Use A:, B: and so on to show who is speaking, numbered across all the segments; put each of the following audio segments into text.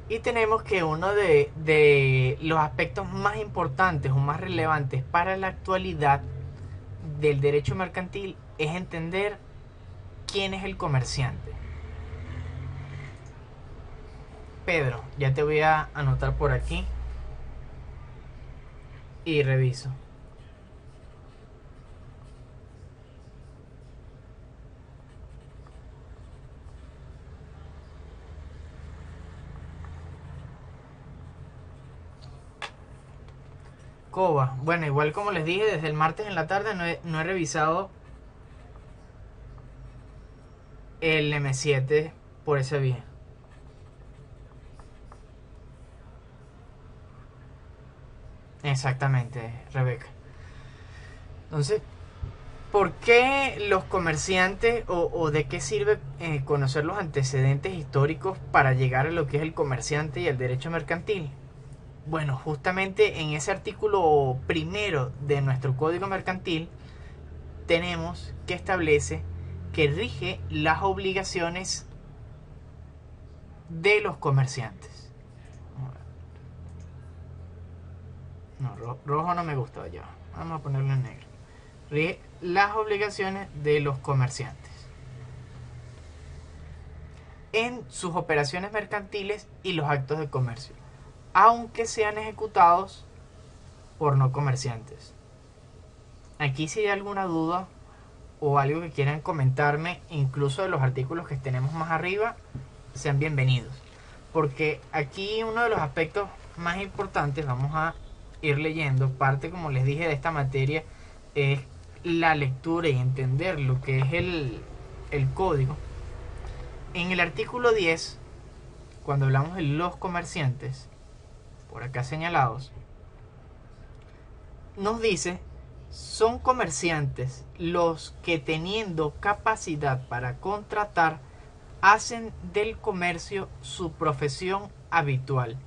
A: Y tenemos que uno de los aspectos más importantes o más relevantes para la actualidad del derecho mercantil es entender quién es el comerciante. Pedro, ya te voy a anotar por aquí y reviso. Coba, bueno, igual como les dije, desde el martes en la tarde no he revisado el M7 por ese vía. Exactamente, Rebeca. Entonces, ¿por qué los comerciantes o de qué sirve conocer los antecedentes históricos para llegar a lo que es el comerciante y el derecho mercantil? Bueno, justamente en ese artículo primero de nuestro Código Mercantil tenemos que establece que rige las obligaciones de los comerciantes. No, rojo no me gusta ya. Vamos a ponerlo en negro. Rige las obligaciones de los comerciantes en sus operaciones mercantiles y los actos de comercio, aunque sean ejecutados por no comerciantes. Aquí si hay alguna duda o algo que quieran comentarme, incluso de los artículos que tenemos más arriba, sean bienvenidos. Porque aquí uno de los aspectos más importantes, vamos a ir leyendo, parte como les dije de esta materia, es la lectura y entender lo que es el código. En el artículo 10, cuando hablamos de los comerciantes, por acá señalados, nos dice, son comerciantes los que teniendo capacidad para contratar, hacen del comercio su profesión habitual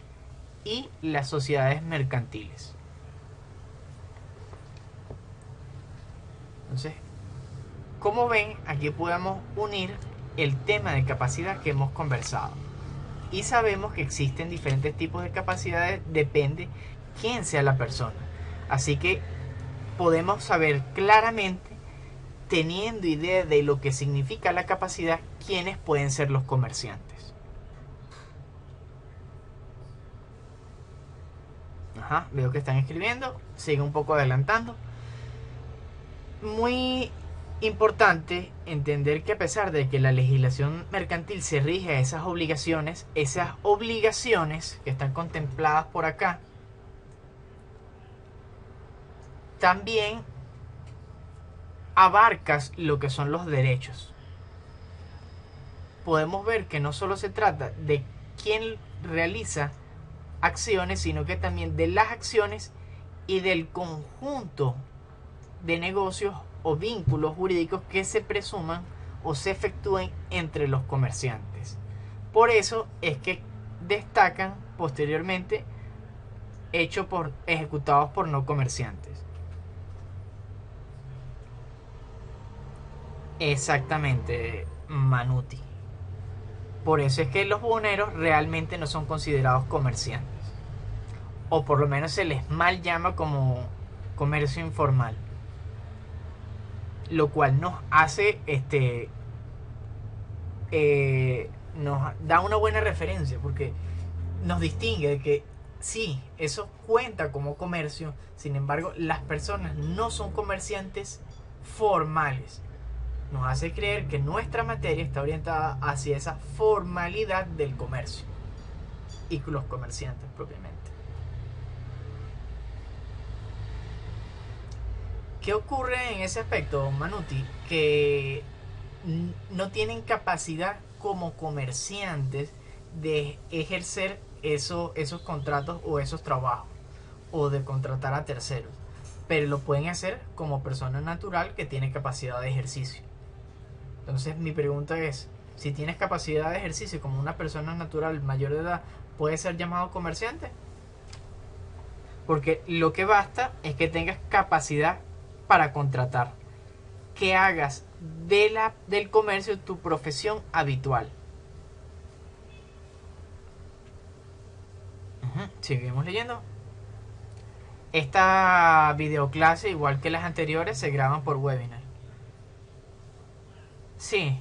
A: y las sociedades mercantiles. Entonces, como ven, aquí podemos unir el tema de capacidad que hemos conversado. Y sabemos que existen diferentes tipos de capacidades, depende quién sea la persona. Así que podemos saber claramente, teniendo idea de lo que significa la capacidad, quiénes pueden ser los comerciantes. Ajá, veo que están escribiendo, sigue un poco adelantando. Muy importante entender que a pesar de que la legislación mercantil se rige a esas obligaciones que están contempladas por acá, también abarcas lo que son los derechos. Podemos ver que no solo se trata de quién realiza acciones, sino que también de las acciones y del conjunto de negocios o vínculos jurídicos que se presuman o se efectúen entre los comerciantes. Por eso es que destacan posteriormente ejecutados por no comerciantes. Exactamente, Manuti. Por eso es que los buhoneros realmente no son considerados comerciantes. O por lo menos se les mal llama como comercio informal. Lo cual nos hace nos da una buena referencia porque nos distingue de que sí, eso cuenta como comercio, sin embargo las personas no son comerciantes formales. Nos hace creer que nuestra materia está orientada hacia esa formalidad del comercio y los comerciantes propiamente. ¿Qué ocurre en ese aspecto, Manuti? Que no tienen capacidad como comerciantes de ejercer esos contratos o esos trabajos o de contratar a terceros, pero lo pueden hacer como persona natural que tiene capacidad de ejercicio. Entonces mi pregunta es, si tienes capacidad de ejercicio como una persona natural mayor de edad, ¿puedes ser llamado comerciante? Porque lo que basta es que tengas capacidad para contratar, que hagas del comercio tu profesión habitual. Seguimos leyendo. Esta videoclase, igual que las anteriores, se graban por webinar. Sí.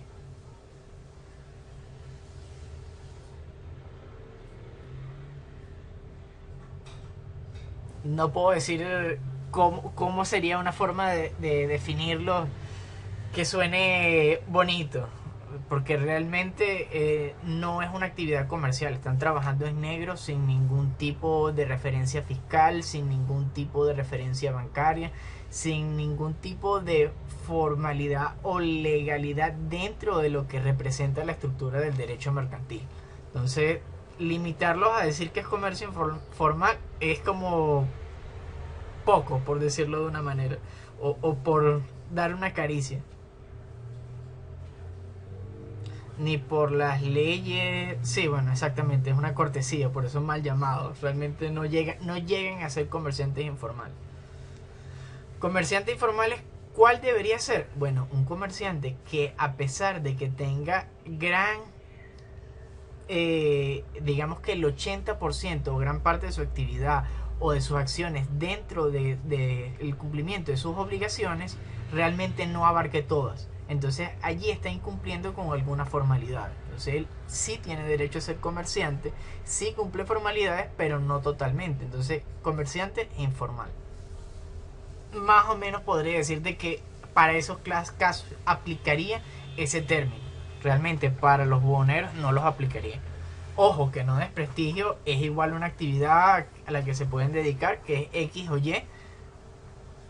A: No puedo decir cómo sería una forma de definirlo que suene bonito, porque realmente no es una actividad comercial. Están trabajando en negro sin ningún tipo de referencia fiscal, sin ningún tipo de referencia bancaria, sin ningún tipo de formalidad o legalidad dentro de lo que representa la estructura del derecho mercantil. Entonces, limitarlos a decir que es comercio informal es como poco, por decirlo de una manera, o por dar una caricia. Ni por las leyes. Sí, bueno, exactamente, es una cortesía, por eso es mal llamado. Realmente no llegan a ser comerciantes informales. Comerciantes informales, ¿cuál debería ser? Bueno, un comerciante que, a pesar de que tenga gran, digamos que el 80% o gran parte de su actividad o de sus acciones dentro del cumplimiento de sus obligaciones, realmente no abarque todas. Entonces allí está incumpliendo con alguna formalidad. Entonces él sí tiene derecho a ser comerciante, sí cumple formalidades, pero no totalmente. Entonces, comerciante informal. Más o menos podría decir de que para esos casos aplicaría ese término. Realmente para los buhoneros no los aplicaría. Ojo, que no desprestigio, es igual una actividad a la que se pueden dedicar, que es X o Y,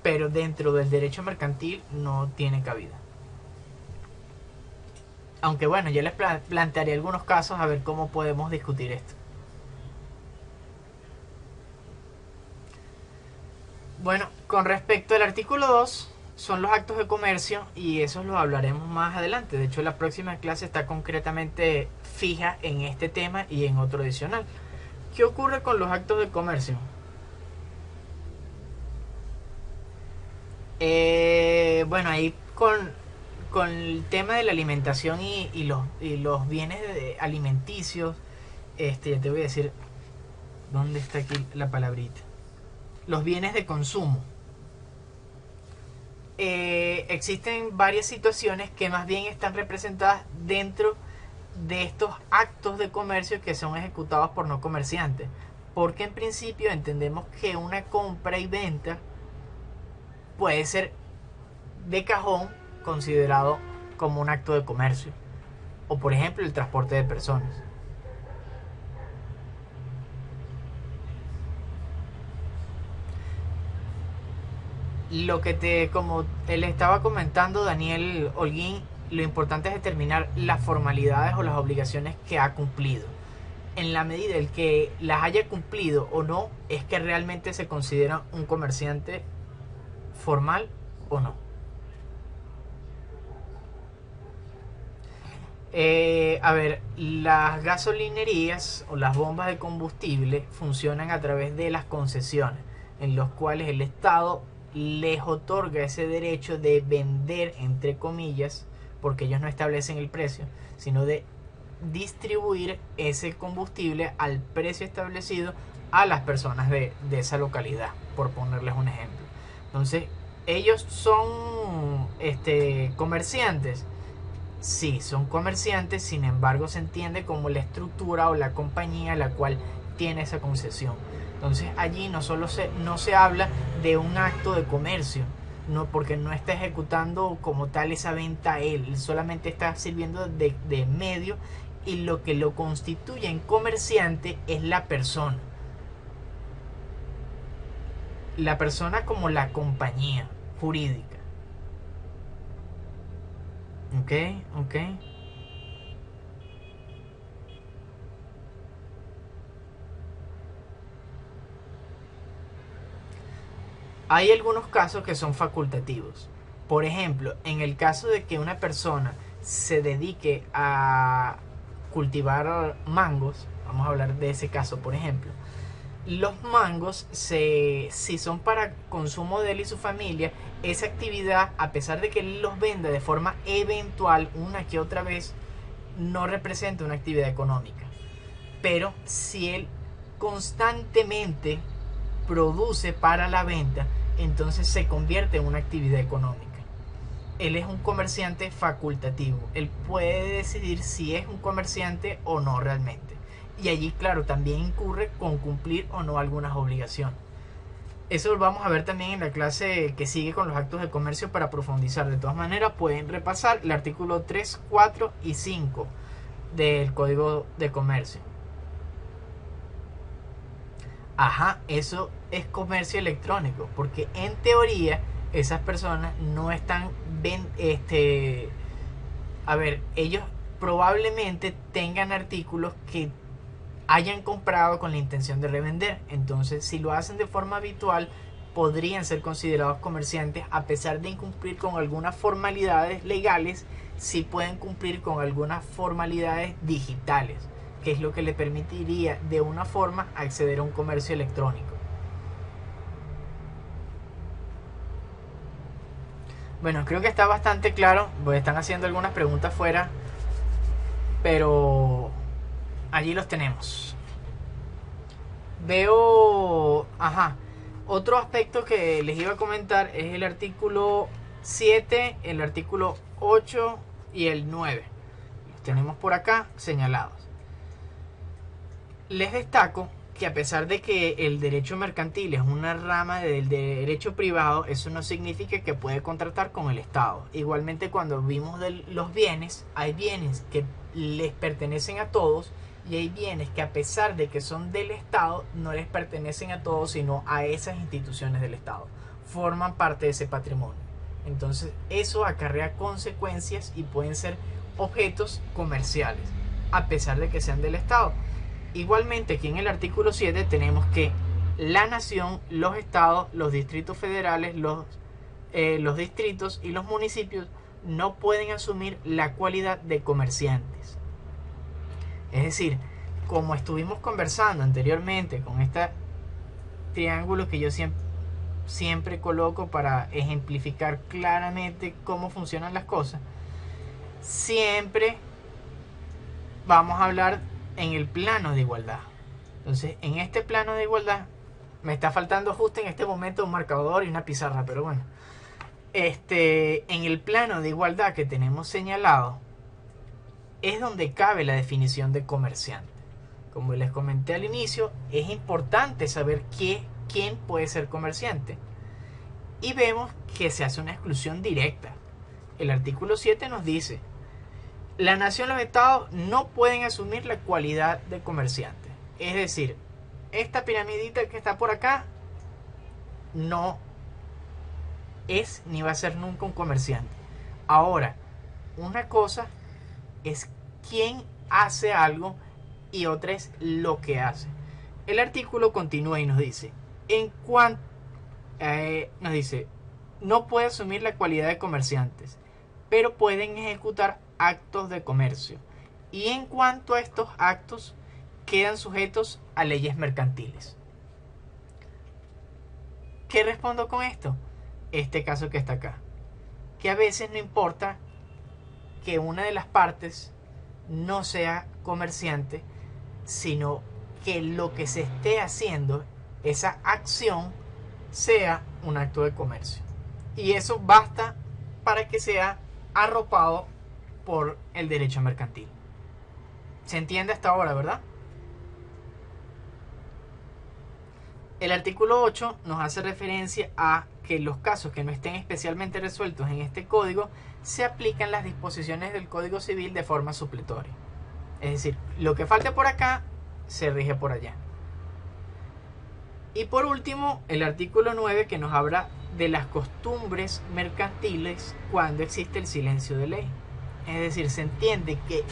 A: pero dentro del derecho mercantil no tiene cabida. Aunque bueno, yo les plantearé algunos casos a ver cómo podemos discutir esto. Bueno, con respecto al artículo 2, son los actos de comercio y esos los hablaremos más adelante. De hecho, la próxima clase está concretamente fija en este tema y en otro adicional. ¿Qué ocurre con los actos de comercio? Bueno, ahí con el tema de la alimentación y los bienes alimenticios, ya te voy a decir, ¿dónde está aquí la palabrita? Los bienes de consumo. Existen varias situaciones que más bien están representadas dentro de estos actos de comercio que son ejecutados por no comerciantes. Porque en principio entendemos que una compra y venta puede ser de cajón considerado como un acto de comercio. O por ejemplo el transporte de personas. Lo que como él estaba comentando Daniel Holguín, lo importante es determinar las formalidades o las obligaciones que ha cumplido. En la medida en que las haya cumplido o no, es que realmente se considera un comerciante formal o no. A ver, las gasolinerías o las bombas de combustible funcionan a través de las concesiones, en los cuales el Estado les otorga ese derecho de vender, entre comillas, porque ellos no establecen el precio, sino de distribuir ese combustible al precio establecido a las personas de esa localidad, por ponerles un ejemplo. Entonces, ellos son comerciantes. Sí, son comerciantes, sin embargo se entiende como la estructura o la compañía la cual tiene esa concesión. Entonces allí no se habla de un acto de comercio, no, porque no está ejecutando como tal esa venta a él solamente está sirviendo de medio, y lo que lo constituye en comerciante es la persona como la compañía jurídica. Ok, ok. Hay algunos casos que son facultativos. Por ejemplo, en el caso de que una persona se dedique a cultivar mangos, vamos a hablar de ese caso, por ejemplo. Los mangos, si son para consumo de él y su familia, esa actividad, a pesar de que él los venda de forma eventual una que otra vez, no representa una actividad económica. Pero si él constantemente produce para la venta, entonces se convierte en una actividad económica. Él es un comerciante facultativo. Él puede decidir si es un comerciante o no realmente. Y allí, claro, también incurre con cumplir o no algunas obligaciones. Eso lo vamos a ver también en la clase que sigue con los actos de comercio para profundizar. De todas maneras, pueden repasar el artículo 3, 4 y 5 del Código de Comercio. Ajá, eso es comercio electrónico, porque en teoría esas personas no están ellos probablemente tengan artículos que hayan comprado con la intención de revender. Entonces, si lo hacen de forma habitual, podrían ser considerados comerciantes, a pesar de incumplir con algunas formalidades legales. Sí pueden cumplir con algunas formalidades digitales, que es lo que le permitiría de una forma acceder a un comercio electrónico. Bueno, creo que está bastante claro, pues están haciendo algunas preguntas fuera, pero allí los tenemos. Veo, otro aspecto que les iba a comentar es el artículo 7, el artículo 8 y el 9. Los tenemos por acá señalados. Les destaco que a pesar de que el derecho mercantil es una rama del derecho privado, eso no significa que puede contratar con el Estado. Igualmente, cuando vimos de los bienes, hay bienes que les pertenecen a todos y hay bienes que, a pesar de que son del Estado, no les pertenecen a todos, sino a esas instituciones del Estado. Forman parte de ese patrimonio. Entonces, eso acarrea consecuencias y pueden ser objetos comerciales, a pesar de que sean del Estado. Igualmente, aquí en el artículo 7 tenemos que la nación, los estados, los distritos federales, los distritos y los municipios no pueden asumir la cualidad de comerciantes. Es decir, como estuvimos conversando anteriormente con este triángulo que yo siempre coloco para ejemplificar claramente cómo funcionan las cosas, siempre vamos a hablar en el plano de igualdad. Entonces, en este plano de igualdad, me está faltando justo en este momento un marcador y una pizarra, pero bueno, en el plano de igualdad que tenemos señalado es donde cabe la definición de comerciante. Como les comenté al inicio, es importante saber quién puede ser comerciante, y vemos que se hace una exclusión directa. El artículo 7 nos dice: la nación y los estados no pueden asumir la cualidad de comerciante. Es decir, esta piramidita que está por acá no es ni va a ser nunca un comerciante. Ahora, una cosa es quién hace algo y otra es lo que hace. El artículo continúa y nos dice: no puede asumir la cualidad de comerciantes, pero pueden ejecutar actos de comercio, y en cuanto a estos actos quedan sujetos a leyes mercantiles. ¿Qué respondo con esto? Este caso que está acá, que a veces no importa que una de las partes no sea comerciante, sino que lo que se esté haciendo, esa acción, sea un acto de comercio, y eso basta para que sea arropado por el derecho mercantil. ¿Se entiende hasta ahora, verdad? El artículo 8 nos hace referencia a que los casos que no estén especialmente resueltos en este código se aplican las disposiciones del Código Civil de forma supletoria. Es decir, lo que falte por acá se rige por allá. Y por último, el artículo 9, que nos habla de las costumbres mercantiles cuando existe el silencio de ley. Es decir, se entiende que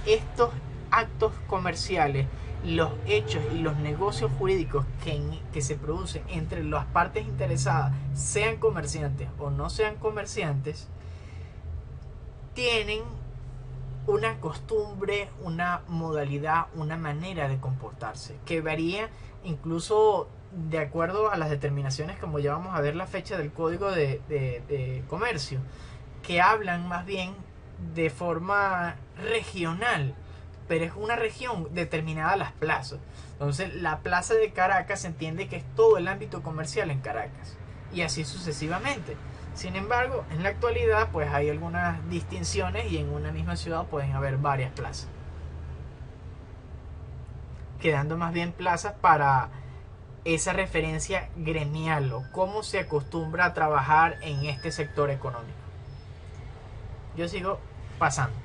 A: estos actos comerciales, los hechos y los negocios jurídicos que se producen entre las partes interesadas, sean comerciantes o no sean comerciantes, tienen una costumbre, una modalidad, una manera de comportarse que varía incluso de acuerdo a las determinaciones, como ya vamos a ver la fecha del Código de Comercio, que hablan más bien de forma regional, pero es una región determinada las plazas. Entonces la plaza de Caracas se entiende que es todo el ámbito comercial en Caracas y así sucesivamente. Sin embargo, en la actualidad pues hay algunas distinciones y en una misma ciudad pueden haber varias plazas, quedando más bien plazas para esa referencia gremial o cómo se acostumbra a trabajar en este sector económico. Yo sigo pasando.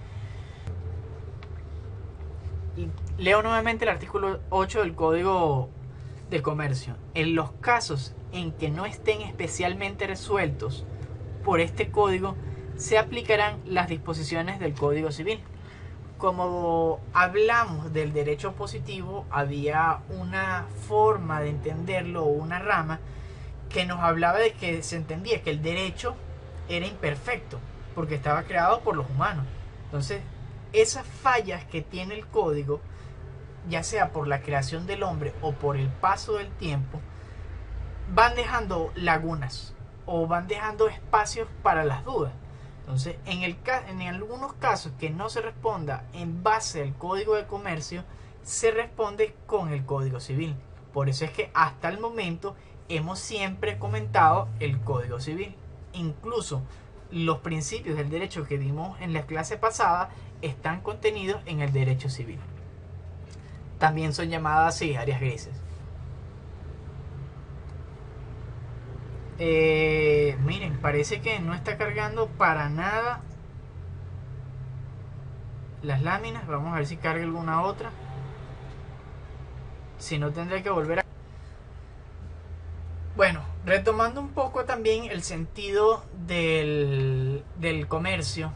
A: Y leo nuevamente el artículo 8 del Código de Comercio. En los casos en que no estén especialmente resueltos por este código, se aplicarán las disposiciones del Código Civil. Como hablamos del derecho positivo, había una forma de entenderlo, una rama, que nos hablaba de que se entendía que el derecho era imperfecto, porque estaba creado por los humanos. Entonces, esas fallas que tiene el código, ya sea por la creación del hombre o por el paso del tiempo, van dejando lagunas o van dejando espacios para las dudas. Entonces, en algunos casos que no se responda en base al Código de Comercio, se responde con el Código Civil. Por eso es que hasta el momento hemos siempre comentado el Código Civil. Incluso los principios del derecho que vimos en la clase pasada están contenidos en el derecho civil. También son llamadas así áreas grises. Miren, parece que no está cargando para nada las láminas. Vamos a ver si carga alguna otra. Si no, tendré que volver a... Bueno, retomando un poco también el sentido del comercio,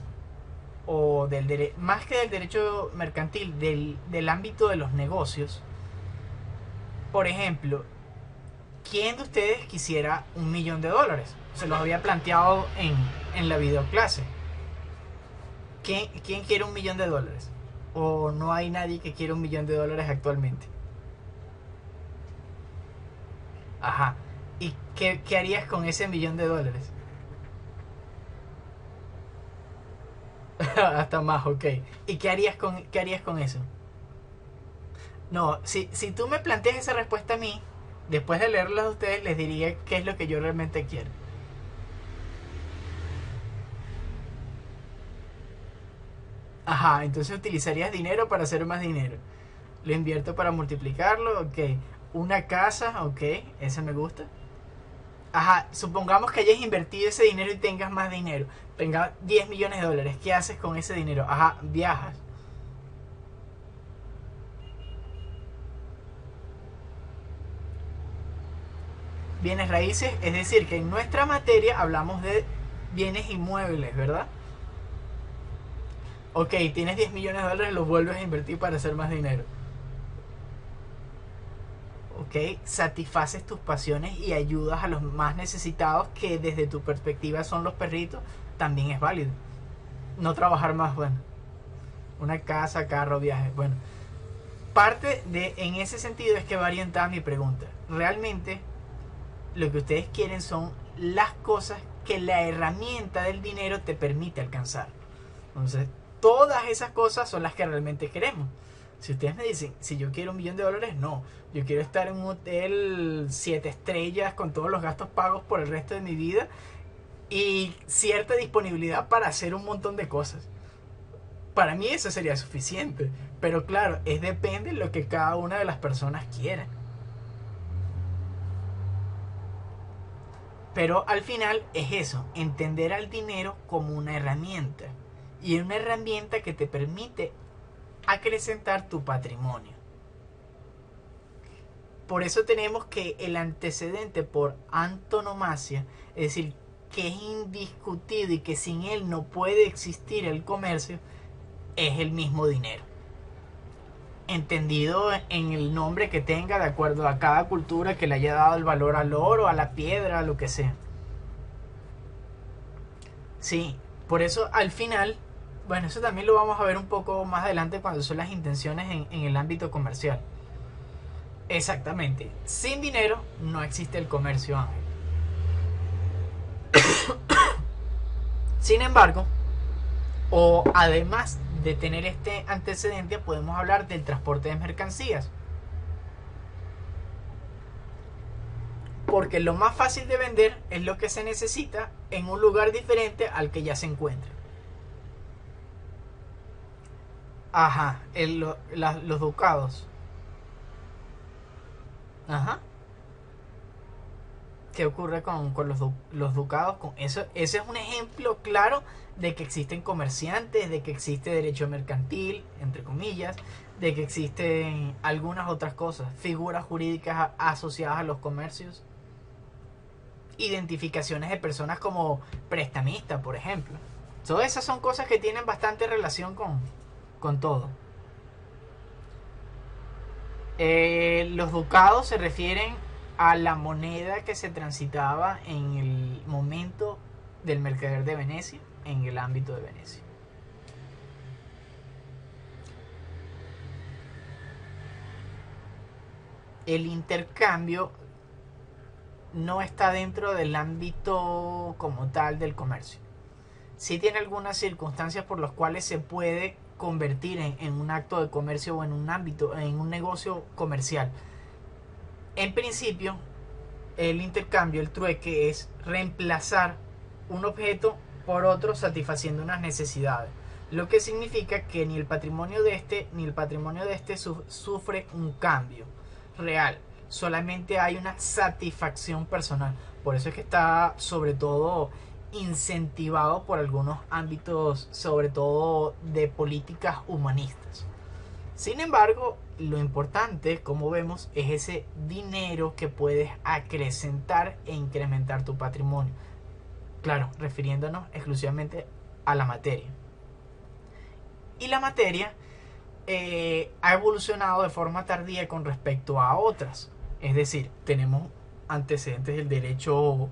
A: o más que del derecho mercantil, del ámbito de los negocios. Por ejemplo, ¿quién de ustedes quisiera $1.000.000? Se los había planteado en la videoclase. ¿Quién quiere $1.000.000? ¿O no hay nadie que quiera $1.000.000 actualmente? Ajá. ¿Y qué harías con ese $1.000.000? Hasta más, ok. ¿Y qué harías con eso? No, si tú me planteas esa respuesta a mí, después de leerla a ustedes, les diría qué es lo que yo realmente quiero. Ajá, entonces utilizarías dinero para hacer más dinero. Lo invierto para multiplicarlo, ok. Una casa, ok, esa me gusta. Ajá, supongamos que hayas invertido ese dinero y tengas más dinero. Tengas $10.000.000. ¿Qué haces con ese dinero? Ajá, viajas. Bienes raíces, es decir, que en nuestra materia hablamos de bienes inmuebles, ¿verdad? Ok, tienes $10.000.000, los vuelves a invertir para hacer más dinero. Ok, satisfaces tus pasiones y ayudas a los más necesitados, que desde tu perspectiva son los perritos, también es válido. No trabajar más, bueno. Una casa, carro, viaje, bueno. Parte de, en ese sentido es que va orientada mi pregunta. Realmente, lo que ustedes quieren son las cosas que la herramienta del dinero te permite alcanzar. Entonces, todas esas cosas son las que realmente queremos. Si ustedes me dicen, si yo quiero $1.000.000, no. Yo quiero estar en un hotel 7 estrellas con todos los gastos pagos por el resto de mi vida y cierta disponibilidad para hacer un montón de cosas. Para mí eso sería suficiente. Pero claro, depende de lo que cada una de las personas quiera. Pero al final es eso, entender al dinero como una herramienta. Y una herramienta que te permite acrecentar tu patrimonio. Por eso tenemos que el antecedente por antonomasia, es decir, que es indiscutido y que sin él no puede existir el comercio, es el mismo dinero. Entendido en el nombre que tenga de acuerdo a cada cultura que le haya dado el valor al oro, a la piedra, a lo que sea. Sí, por eso al final, bueno, eso también lo vamos a ver un poco más adelante cuando son las intenciones en el ámbito comercial. Exactamente, sin dinero no existe el comercio, Ángel. Sin embargo, o además de tener este antecedente podemos hablar del transporte de mercancías. Porque lo más fácil de vender es lo que se necesita en un lugar diferente al que ya se encuentra. Ajá, los ducados. Ajá. ¿Qué ocurre con los ducados? Ese es un ejemplo claro de que existen comerciantes, de que existe derecho mercantil, entre comillas, de que existen algunas otras cosas, figuras jurídicas asociadas a los comercios, identificaciones de personas como prestamista, por ejemplo. Todas esas son cosas que tienen bastante relación con todo. Los ducados se refieren a la moneda que se transitaba en el momento del mercader de Venecia, en el ámbito de Venecia. El intercambio no está dentro del ámbito como tal del comercio. Sí tiene algunas circunstancias por las cuales se puede convertir en un acto de comercio o en un ámbito, en un negocio comercial. En principio, el intercambio, el trueque, es reemplazar un objeto por otro satisfaciendo unas necesidades. Lo que significa que ni el patrimonio de este ni el patrimonio de este sufre un cambio real. Solamente hay una satisfacción personal. Por eso es que está sobre todo incentivado por algunos ámbitos, sobre todo de políticas humanistas. Sin embargo, lo importante, como vemos, es ese dinero que puedes acrecentar e incrementar tu patrimonio. Claro, refiriéndonos exclusivamente a la materia. Y la materia ha evolucionado de forma tardía con respecto a otras. Es decir, tenemos antecedentes del derecho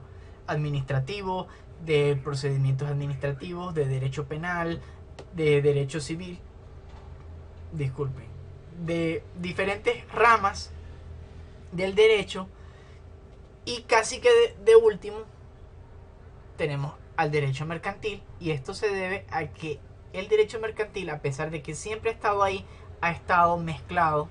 A: administrativo, de procedimientos administrativos, de derecho penal, de derecho civil, disculpen, de diferentes ramas del derecho, y casi que de último tenemos al derecho mercantil, y esto se debe a que el derecho mercantil, a pesar de que siempre ha estado ahí, ha estado mezclado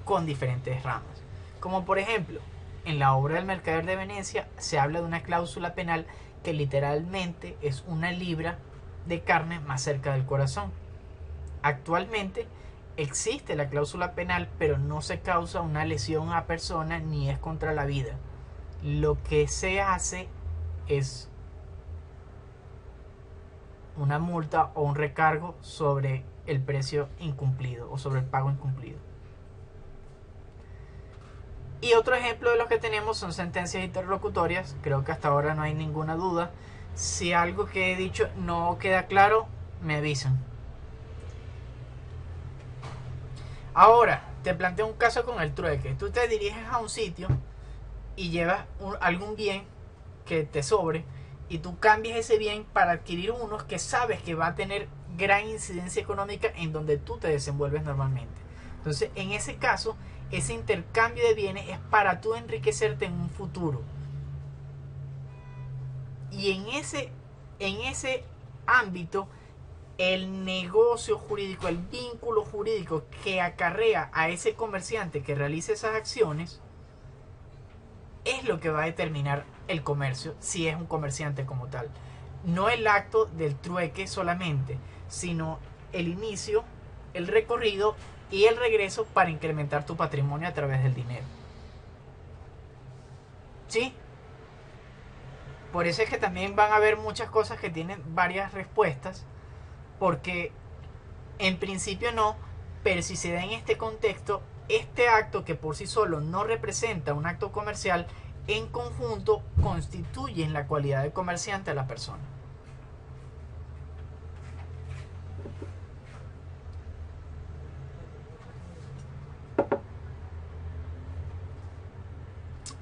A: con diferentes ramas. Como por ejemplo, en la obra del Mercader de Venecia se habla de una cláusula penal que literalmente es una libra de carne más cerca del corazón. Actualmente existe la cláusula penal, pero no se causa una lesión a persona ni es contra la vida. Lo que se hace es una multa o un recargo sobre el precio incumplido o sobre el pago incumplido. Y otro ejemplo de los que tenemos son sentencias interlocutorias. Creo que hasta ahora no hay ninguna duda. Si algo que he dicho no queda claro, me avisan. Ahora, te planteo un caso con el trueque. Tú te diriges a un sitio y llevas algún bien que te sobre, y tú cambias ese bien para adquirir unos que sabes que va a tener gran incidencia económica en donde tú te desenvuelves normalmente. Entonces, en ese caso, ese intercambio de bienes es para tú enriquecerte en un futuro. Y en ese ámbito, el negocio jurídico, el vínculo jurídico que acarrea a ese comerciante que realice esas acciones, es lo que va a determinar el comercio, si es un comerciante como tal. No el acto del trueque solamente, sino el inicio, el recorrido y el regreso para incrementar tu patrimonio a través del dinero. ¿Sí? Por eso es que también van a haber muchas cosas que tienen varias respuestas, porque en principio no, pero si se da en este contexto, este acto que por sí solo no representa un acto comercial, en conjunto constituyen la cualidad de comerciante a la persona.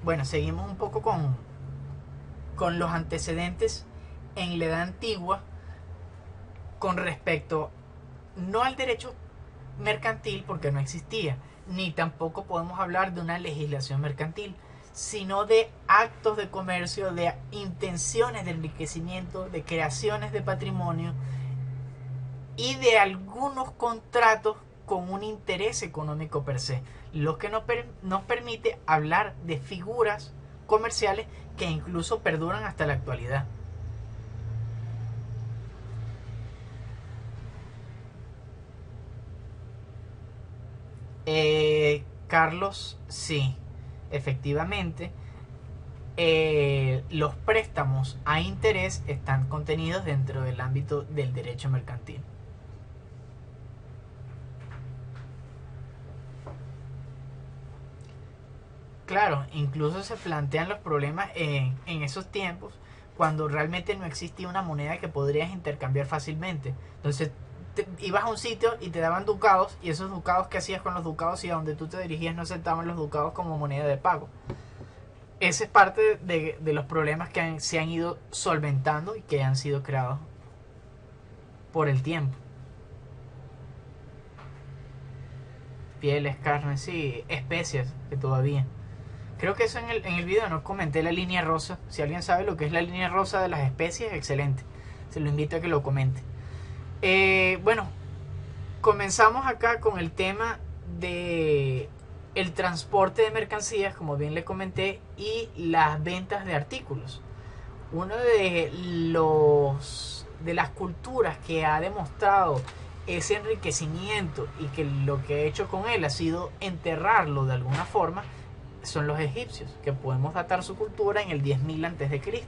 A: Bueno, seguimos un poco con los antecedentes en la edad antigua con respecto no al derecho mercantil, porque no existía, ni tampoco podemos hablar de una legislación mercantil, sino de actos de comercio, de intenciones de enriquecimiento, de creaciones de patrimonio y de algunos contratos con un interés económico per se, lo que nos permite hablar de figuras comerciales que incluso perduran hasta la actualidad. Carlos, sí, efectivamente, los préstamos a interés están contenidos dentro del ámbito del derecho mercantil. Claro, incluso se plantean los problemas en esos tiempos cuando realmente no existía una moneda que podrías intercambiar fácilmente. Entonces ibas a un sitio y te daban ducados, y esos ducados, ¿qué hacías con los ducados? Y a donde tú te dirigías no aceptaban los ducados como moneda de pago. Ese es parte de los problemas que se han ido solventando y que han sido creados por el tiempo. Pieles, carnes, sí, especias que todavía. Creo que eso en el video no comenté la línea rosa. Si alguien sabe lo que es la línea rosa de las especies, excelente. Se lo invito a que lo comente. Bueno, comenzamos acá con el tema de el transporte de mercancías, como bien le comenté, y las ventas de artículos. Uno de las culturas que ha demostrado ese enriquecimiento y que lo que ha hecho con él ha sido enterrarlo de alguna forma son los egipcios, que podemos datar su cultura en el 10.000 a.C.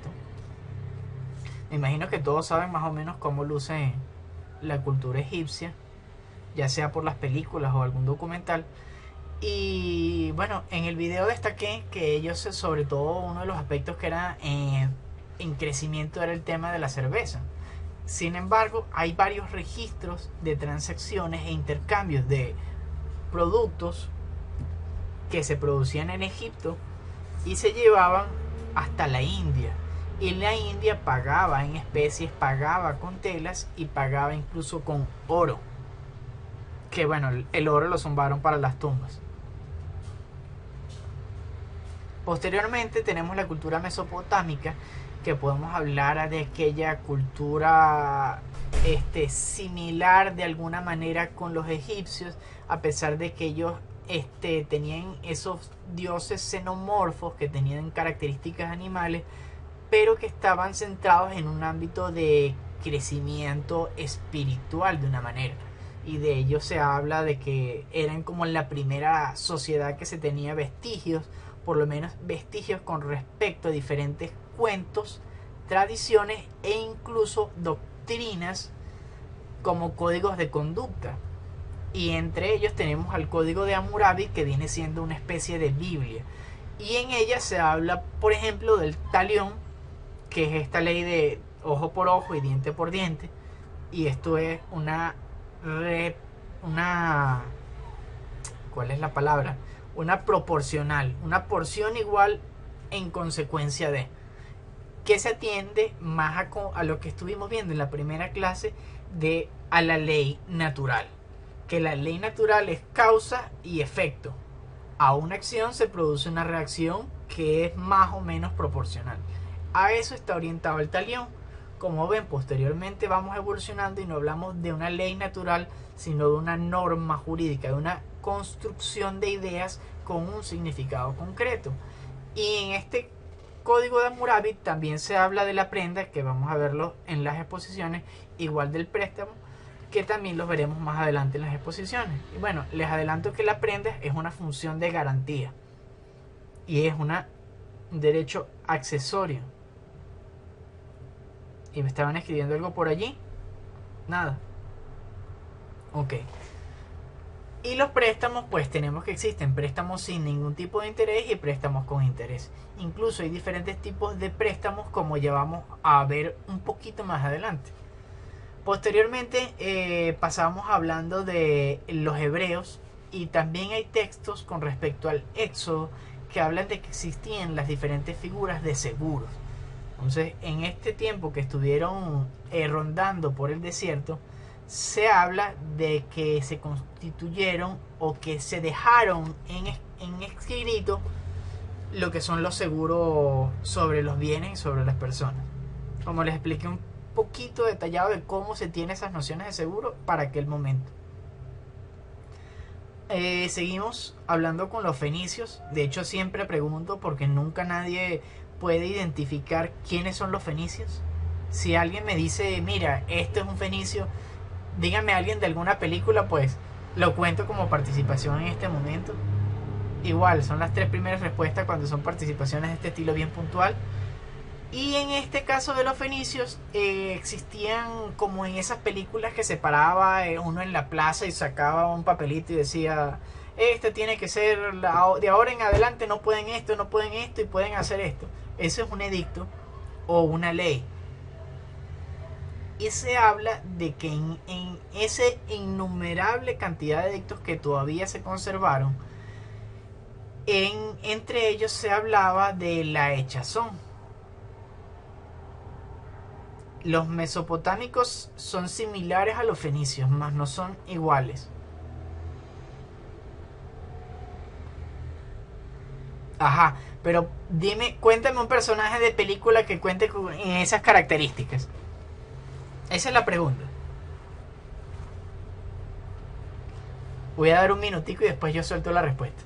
A: Me imagino que todos saben más o menos cómo luce la cultura egipcia, ya sea por las películas o algún documental. Y bueno, en el video destaqué que ellos, sobre todo uno de los aspectos que era en crecimiento, era el tema de la cerveza. Sin embargo, hay varios registros de transacciones e intercambios de productos que se producían en Egipto y se llevaban hasta la India. Y la India pagaba en especies, pagaba con telas y pagaba incluso con oro. Que bueno, el oro lo zumbaron para las tumbas. Posteriormente tenemos la cultura mesopotámica, que podemos hablar de aquella cultura similar de alguna manera con los egipcios, a pesar de que ellos tenían esos dioses xenomorfos que tenían características animales, pero que estaban centrados en un ámbito de crecimiento espiritual de una manera. Y de ellos se habla de que eran como la primera sociedad que se tenía vestigios, por lo menos vestigios con respecto a diferentes cuentos, tradiciones e incluso doctrinas como códigos de conducta. Y entre ellos tenemos al código de Hammurabi, que viene siendo una especie de Biblia. Y en ella se habla, por ejemplo, del talión, que es esta ley de ojo por ojo y diente por diente. Y esto es ¿cuál es la palabra? Una proporcional, una porción igual en consecuencia de, que se atiende más a lo que estuvimos viendo en la primera clase, a la ley natural, que la ley natural es causa y efecto. A una acción se produce una reacción que es más o menos proporcional. A eso está orientado el talión. Como ven, posteriormente vamos evolucionando y no hablamos de una ley natural, sino de una norma jurídica, de una construcción de ideas con un significado concreto. Y en este código de Hammurabi también se habla de la prenda, que vamos a verlo en las exposiciones, igual del préstamo, que también los veremos más adelante en las exposiciones. Y bueno, les adelanto que la prenda es una función de garantía y es un derecho accesorio. Y me estaban escribiendo algo por allí. Nada. Ok. Y los préstamos, pues tenemos que existen préstamos sin ningún tipo de interés y préstamos con interés. Incluso hay diferentes tipos de préstamos, como ya vamos a ver un poquito más adelante. Posteriormente pasamos hablando de los hebreos, y también hay textos con respecto al Éxodo que hablan de que existían las diferentes figuras de seguros. Entonces, en este tiempo que estuvieron rondando por el desierto, se habla de que se constituyeron o que se dejaron en escrito lo que son los seguros sobre los bienes y sobre las personas. Como les expliqué un poquito detallado de cómo se tiene esas nociones de seguro para aquel momento. Seguimos hablando con los fenicios. De hecho, siempre pregunto porque nunca nadie puede identificar quiénes son los fenicios. Si alguien me dice, mira, esto es un fenicio, dígame a alguien de alguna película, pues lo cuento como participación en este momento. Igual, son las 3 primeras respuestas cuando son participaciones de este estilo bien puntual. Y en este caso de los fenicios, existían como en esas películas que se paraba uno en la plaza y sacaba un papelito y decía, este tiene que ser, de ahora en adelante no pueden esto y pueden hacer esto. Eso es un edicto o una ley. Y se habla de que en ese innumerable cantidad de edictos que todavía se conservaron, entre ellos se hablaba de la hechazón. Los mesopotámicos son similares a los fenicios, mas no son iguales. Ajá, pero dime, cuéntame un personaje de película que cuente con esas características. Esa es la pregunta. Voy a dar un minutico y después yo suelto la respuesta.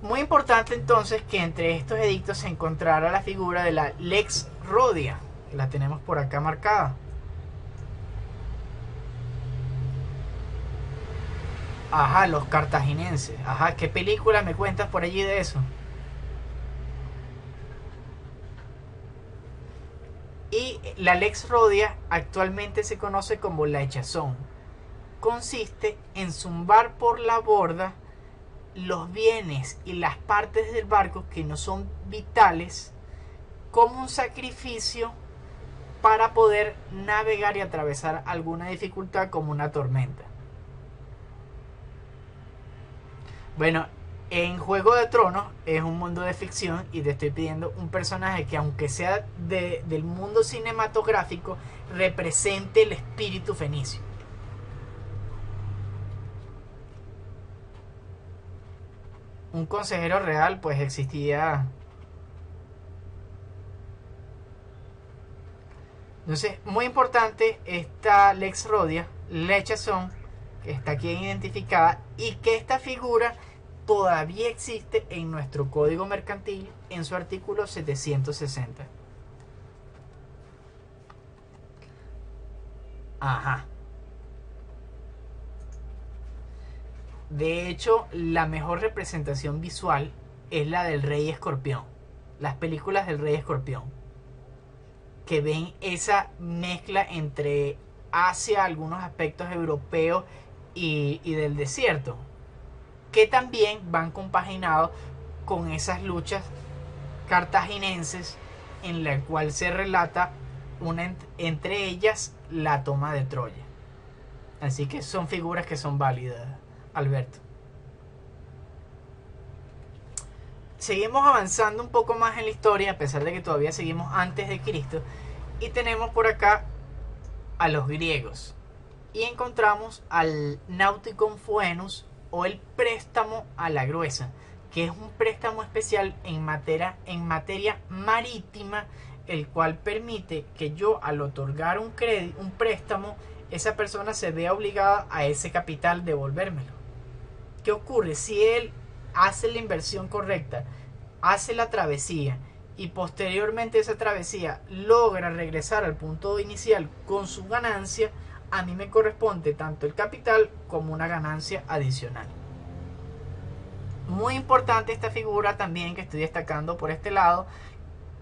A: Muy importante entonces que entre estos edictos se encontrara la figura de la Lex Rodia. La tenemos por acá marcada. Ajá, los cartaginenses. Ajá, ¿qué película me cuentas por allí de eso? Y la Lex Rodia actualmente se conoce como la hechazón. Consiste en zumbar por la borda los bienes y las partes del barco que no son vitales como un sacrificio para poder navegar y atravesar alguna dificultad como una tormenta. Bueno, en Juego de Tronos es un mundo de ficción y te estoy pidiendo un personaje que, aunque sea del mundo cinematográfico, represente el espíritu fenicio. Un consejero real pues existía. Entonces, muy importante esta Lex Rodia, Lechazón, que está aquí identificada, y que esta figura todavía existe en nuestro Código Mercantil en su artículo 760. Ajá. De hecho, la mejor representación visual es la del Rey Escorpión. Las películas del Rey Escorpión, que ven esa mezcla entre Asia, algunos aspectos europeos y del desierto, que también van compaginados con esas luchas cartaginenses en la cual se relata entre ellas la toma de Troya. Así que son figuras que son válidas, Alberto. Seguimos avanzando un poco más en la historia, a pesar de que todavía seguimos antes de Cristo, y tenemos por acá a los griegos. Y encontramos al Nauticon Foenus, o el préstamo a la gruesa, que es un préstamo especial en materia marítima, el cual permite que yo, al otorgar un préstamo, esa persona se vea obligada a ese capital devolvérmelo. ¿Qué ocurre? Si él hace la inversión correcta, hace la travesía y posteriormente esa travesía logra regresar al punto inicial con su ganancia, a mí me corresponde tanto el capital como una ganancia adicional. Muy importante esta figura también que estoy destacando por este lado,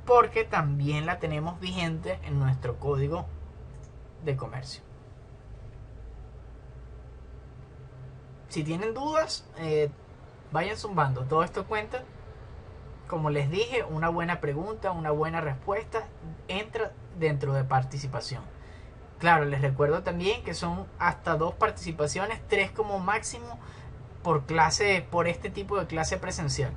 A: porque también la tenemos vigente en nuestro Código de Comercio. Si tienen dudas, vayan zumbando. Todo esto cuenta. Como les dije, una buena pregunta, una buena respuesta entra dentro de participación. Claro, les recuerdo también que son hasta 2 participaciones, 3 como máximo por clase, por este tipo de clase presencial.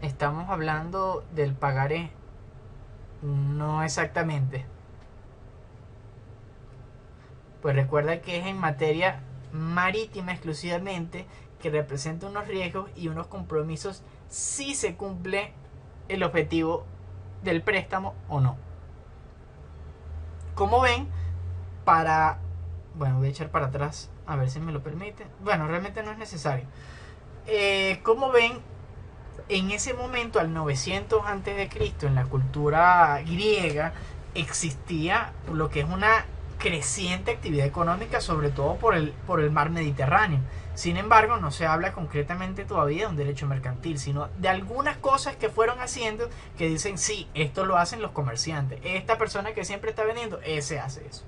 A: Estamos hablando del pagaré. No exactamente. Pues recuerda que es en materia marítima exclusivamente, que representa unos riesgos y unos compromisos si se cumple el objetivo del préstamo o no. Como ven, bueno, voy a echar para atrás a ver si me lo permite. Bueno, realmente no es necesario. Como ven, en ese momento, al 900 antes de Cristo, en la cultura griega, existía lo que es una creciente actividad económica, sobre todo por el mar Mediterráneo. Sin embargo, no se habla concretamente todavía de un derecho mercantil, sino de algunas cosas que fueron haciendo que dicen, sí, esto lo hacen los comerciantes. Esta persona que siempre está vendiendo, ese hace eso.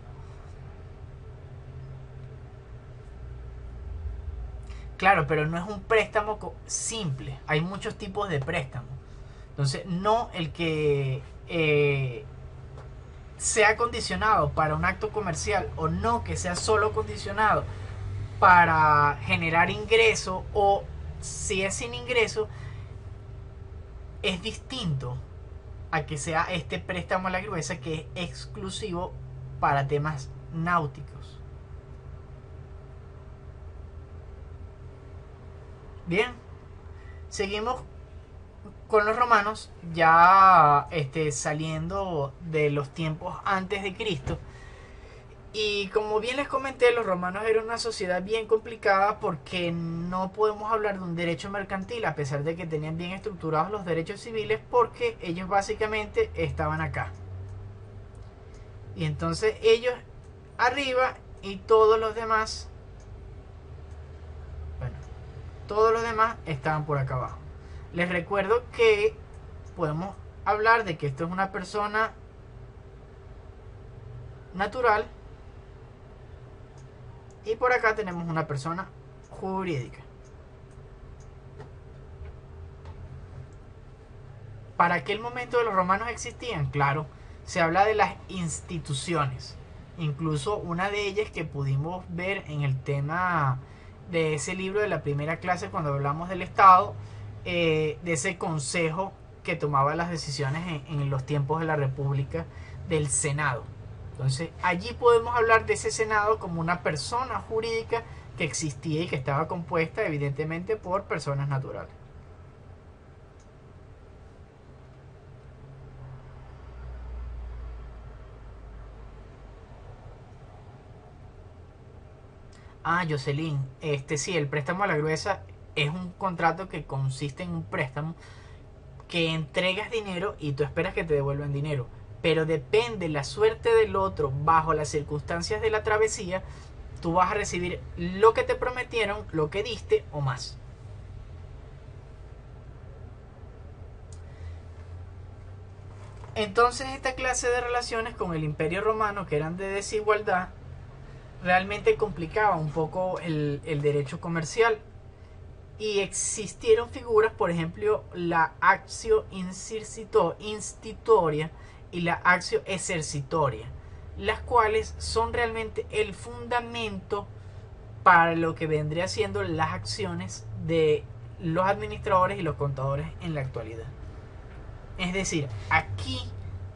A: Claro, pero no es un préstamo simple. Hay muchos tipos de préstamos. Entonces, no el que sea condicionado para un acto comercial o no que sea solo condicionado para generar ingreso, o si es sin ingreso, es distinto a que sea este préstamo a la gruesa que es exclusivo para temas náuticos. Bien, seguimos con los romanos, ya saliendo de los tiempos antes de Cristo. Y como bien les comenté, los romanos eran una sociedad bien complicada porque no podemos hablar de un derecho mercantil a pesar de que tenían bien estructurados los derechos civiles, porque ellos básicamente estaban acá. Y entonces ellos arriba y todos los demás, bueno, todos los demás estaban por acá abajo. Les recuerdo que podemos hablar de que esto es una persona natural y por acá tenemos una persona jurídica. Para aquel momento de los romanos existían, claro, se habla de las instituciones. Incluso una de ellas que pudimos ver en el tema de ese libro de la primera clase cuando hablamos del Estado, de ese consejo que tomaba las decisiones en los tiempos de la República, del Senado. Entonces allí podemos hablar de ese Senado como una persona jurídica que existía y que estaba compuesta evidentemente por personas naturales. Ah, Jocelyn, sí, el préstamo a la gruesa es un contrato que consiste en un préstamo que entregas dinero y tú esperas que te devuelvan dinero. Pero depende la suerte del otro bajo las circunstancias de la travesía, tú vas a recibir lo que te prometieron, lo que diste o más. Entonces esta clase de relaciones con el Imperio Romano, que eran de desigualdad, realmente complicaba un poco el derecho comercial. Y existieron figuras, por ejemplo, la actio institutoria y la actio exercitoria, las cuales son realmente el fundamento para lo que vendría siendo las acciones de los administradores y los contadores en la actualidad. Es decir, aquí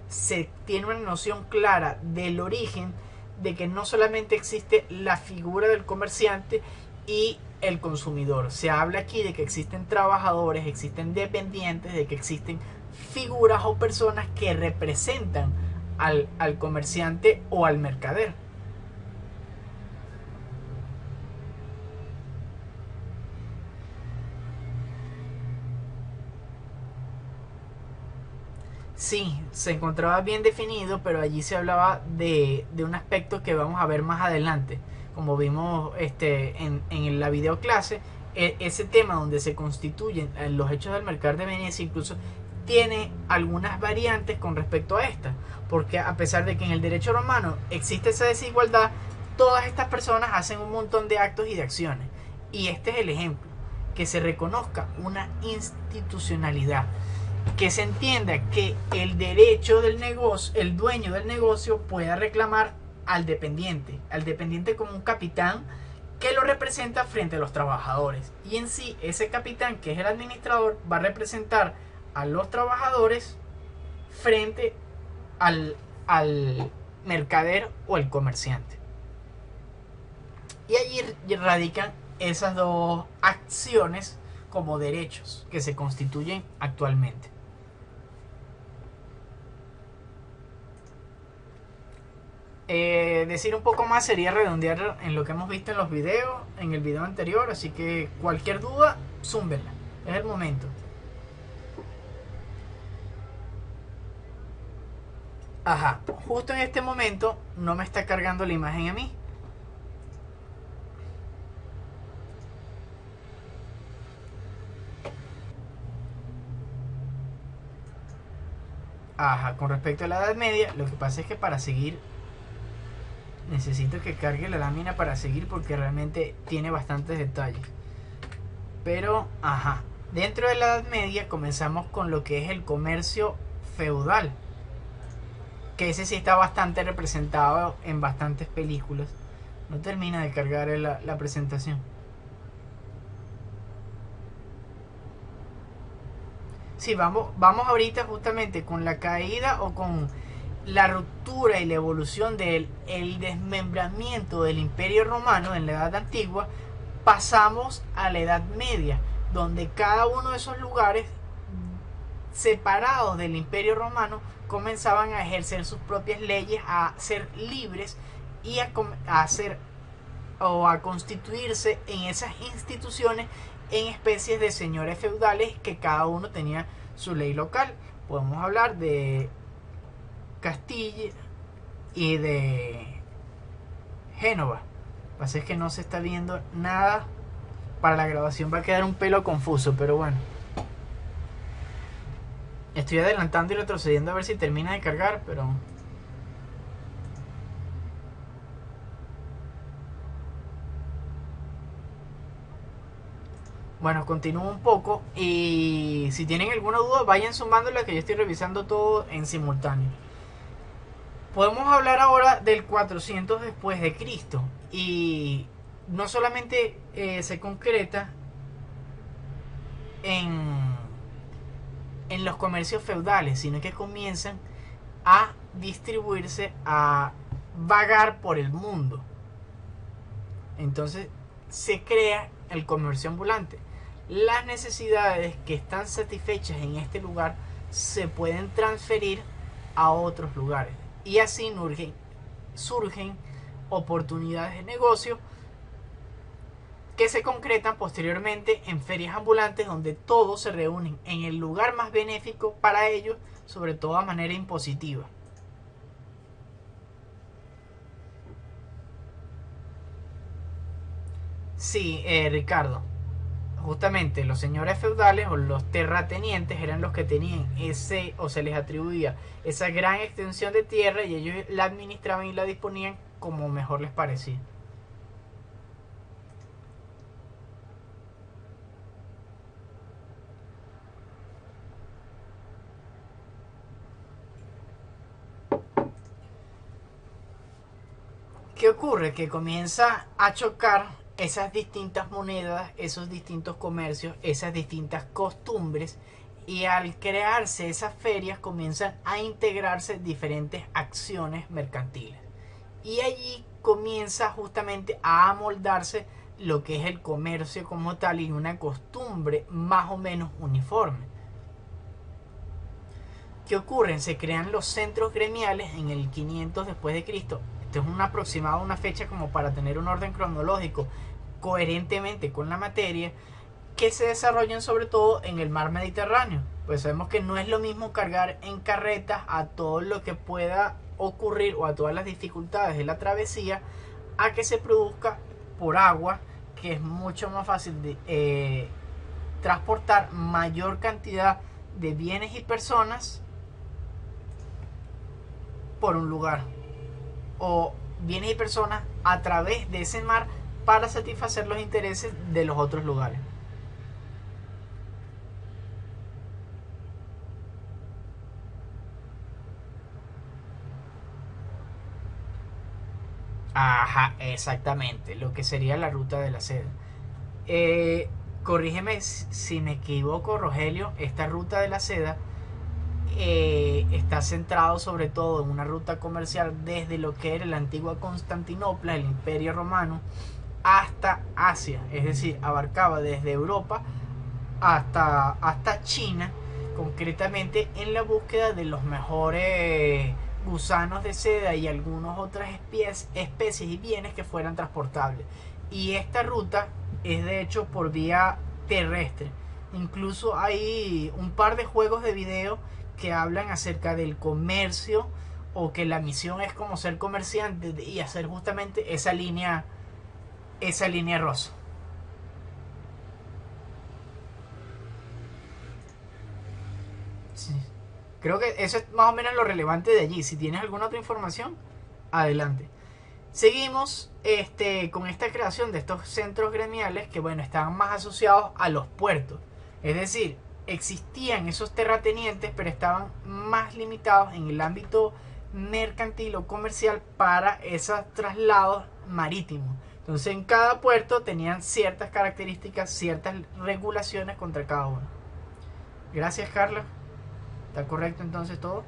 A: se tiene una noción clara del origen de que no solamente existe la figura del comerciante y el consumidor. Se habla aquí de que existen trabajadores, existen dependientes, de que existen figuras o personas que representan al comerciante o al mercader. Sí, se encontraba bien definido, pero allí se hablaba de un aspecto que vamos a ver más adelante. Como vimos en la videoclase, ese tema donde se constituyen los hechos del mercado de Venecia incluso tiene algunas variantes con respecto a esta, porque a pesar de que en el derecho romano existe esa desigualdad, todas estas personas hacen un montón de actos y de acciones. Y este es el ejemplo, que se reconozca una institucionalidad, que se entienda que el derecho del negocio, el dueño del negocio pueda reclamar al dependiente como un capitán que lo representa frente a los trabajadores. Y en sí, ese capitán, que es el administrador, va a representar a los trabajadores frente al mercader o el comerciante. Y allí radican esas dos acciones como derechos que se constituyen actualmente. Decir un poco más sería redondear en lo que hemos visto en los videos, en el video anterior, así que cualquier duda, zúmbenla, es el momento. Ajá, justo en este momento no me está cargando la imagen a mí. Ajá, con respecto a la Edad Media, lo que pasa es que para seguir necesito que cargue la lámina para seguir porque realmente tiene bastantes detalles. Pero, ajá, dentro de la Edad Media comenzamos con lo que es el comercio feudal, que ese sí está bastante representado en bastantes películas. No termina de cargar la presentación. Sí, vamos ahorita justamente con la caída o con la ruptura y la evolución del el desmembramiento del Imperio Romano en la Edad Antigua. Pasamos a la Edad Media, donde cada uno de esos lugares separados del Imperio Romano comenzaban a ejercer sus propias leyes, a ser libres y a hacer o a constituirse en esas instituciones en especies de señores feudales que cada uno tenía su ley local. Podemos hablar de Castilla y de Génova. Lo que pasa es que no se está viendo nada. Para la grabación va a quedar un pelo confuso, pero bueno. Estoy adelantando y retrocediendo a ver si termina de cargar, pero... Bueno, continúo un poco y si tienen alguna duda vayan sumándola que yo estoy revisando todo en simultáneo. Podemos hablar ahora del 400 después de Cristo y no solamente se concreta en, en los comercios feudales, sino que comienzan a distribuirse, a vagar por el mundo. Entonces se crea el comercio ambulante. Las necesidades que están satisfechas en este lugar se pueden transferir a otros lugares y así surgen oportunidades de negocio que se concretan posteriormente en ferias ambulantes donde todos se reúnen en el lugar más benéfico para ellos, sobre todo a manera impositiva. Sí, Ricardo. Justamente los señores feudales o los terratenientes eran los que tenían ese o se les atribuía esa gran extensión de tierra y ellos la administraban y la disponían como mejor les parecía. ¿Qué ocurre? Que comienza a chocar esas distintas monedas, esos distintos comercios, esas distintas costumbres y al crearse esas ferias comienzan a integrarse diferentes acciones mercantiles y allí comienza justamente a amoldarse lo que es el comercio como tal y una costumbre más o menos uniforme. ¿Qué ocurre? Se crean los centros gremiales en el 500 después de Cristo. Esto es un aproximado, una fecha como para tener un orden cronológico coherentemente con la materia, que se desarrollan sobre todo en el mar Mediterráneo. Pues sabemos que no es lo mismo cargar en carretas a todo lo que pueda ocurrir o a todas las dificultades de la travesía a que se produzca por agua, que es mucho más fácil de transportar mayor cantidad de bienes y personas por un lugar o bienes y personas a través de ese mar para satisfacer los intereses de los otros lugares. Ajá, exactamente, lo que sería la ruta de la seda. Corrígeme si me equivoco, Rogelio, esta ruta de la seda está centrado sobre todo en una ruta comercial desde lo que era la antigua Constantinopla, el Imperio Romano, hasta Asia, es decir, abarcaba desde Europa hasta China, concretamente en la búsqueda de los mejores gusanos de seda y algunas otras especies y bienes que fueran transportables. Y esta ruta es de hecho por vía terrestre. Incluso hay un par de juegos de video que hablan acerca del comercio, o que la misión es como ser comerciante y hacer justamente esa línea rosa. Sí. Creo que eso es más o menos lo relevante de allí. Si tienes alguna otra información, adelante. Seguimos con esta creación de estos centros gremiales que, bueno, estaban más asociados a los puertos. Es decir, existían esos terratenientes, pero estaban más limitados en el ámbito mercantil o comercial para esos traslados marítimos. Entonces, en cada puerto tenían ciertas características, ciertas regulaciones contra cada uno. Gracias, Carla. ¿Está correcto entonces todo?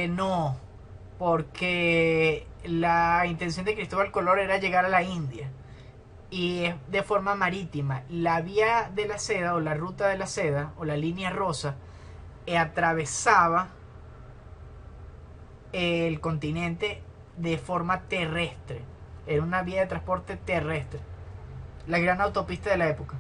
A: No, porque la intención de Cristóbal Colón era llegar a la India y es de forma marítima. La vía de la seda o la ruta de la seda o la línea rosa atravesaba el continente de forma terrestre. Era una vía de transporte terrestre. La gran autopista de la época.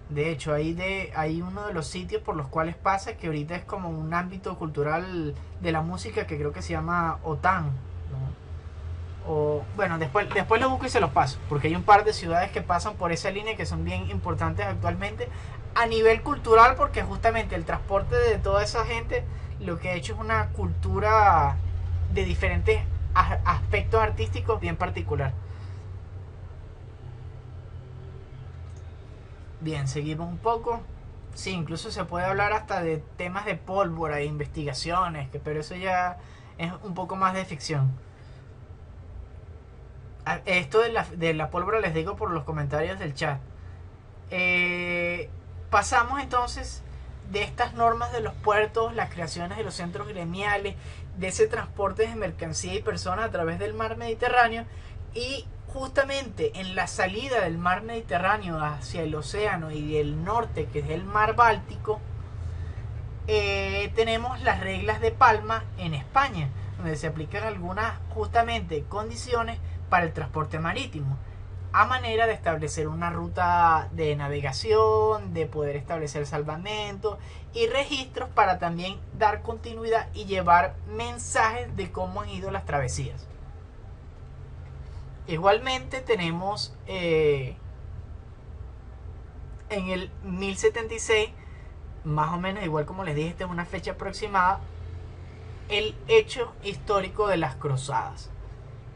A: De hecho, hay uno de los sitios por los cuales pasa, que ahorita es como un ámbito cultural de la música, que creo que se llama OTAN, ¿no? O, bueno, después lo busco y se los paso, porque hay un par de ciudades que pasan por esa línea que son bien importantes actualmente a nivel cultural, porque justamente el transporte de toda esa gente lo que ha hecho es una cultura de diferentes aspectos artísticos bien particular. Bien, seguimos un poco. Sí, incluso se puede hablar hasta de temas de pólvora e investigaciones, pero eso ya es un poco más de ficción. Esto de la pólvora les digo por los comentarios del chat. Pasamos entonces de estas normas de los puertos, las creaciones de los centros gremiales, de ese transporte de mercancía y personas a través del mar Mediterráneo, y justamente en la salida del mar Mediterráneo hacia el océano y del norte, que es el mar Báltico, tenemos las reglas de Palma en España, donde se aplican algunas justamente condiciones para el transporte marítimo, a manera de establecer una ruta de navegación, de poder establecer salvamentos y registros para también dar continuidad y llevar mensajes de cómo han ido las travesías. Igualmente tenemos en el 1076, más o menos igual como les dije, esta es una fecha aproximada, el hecho histórico de las cruzadas,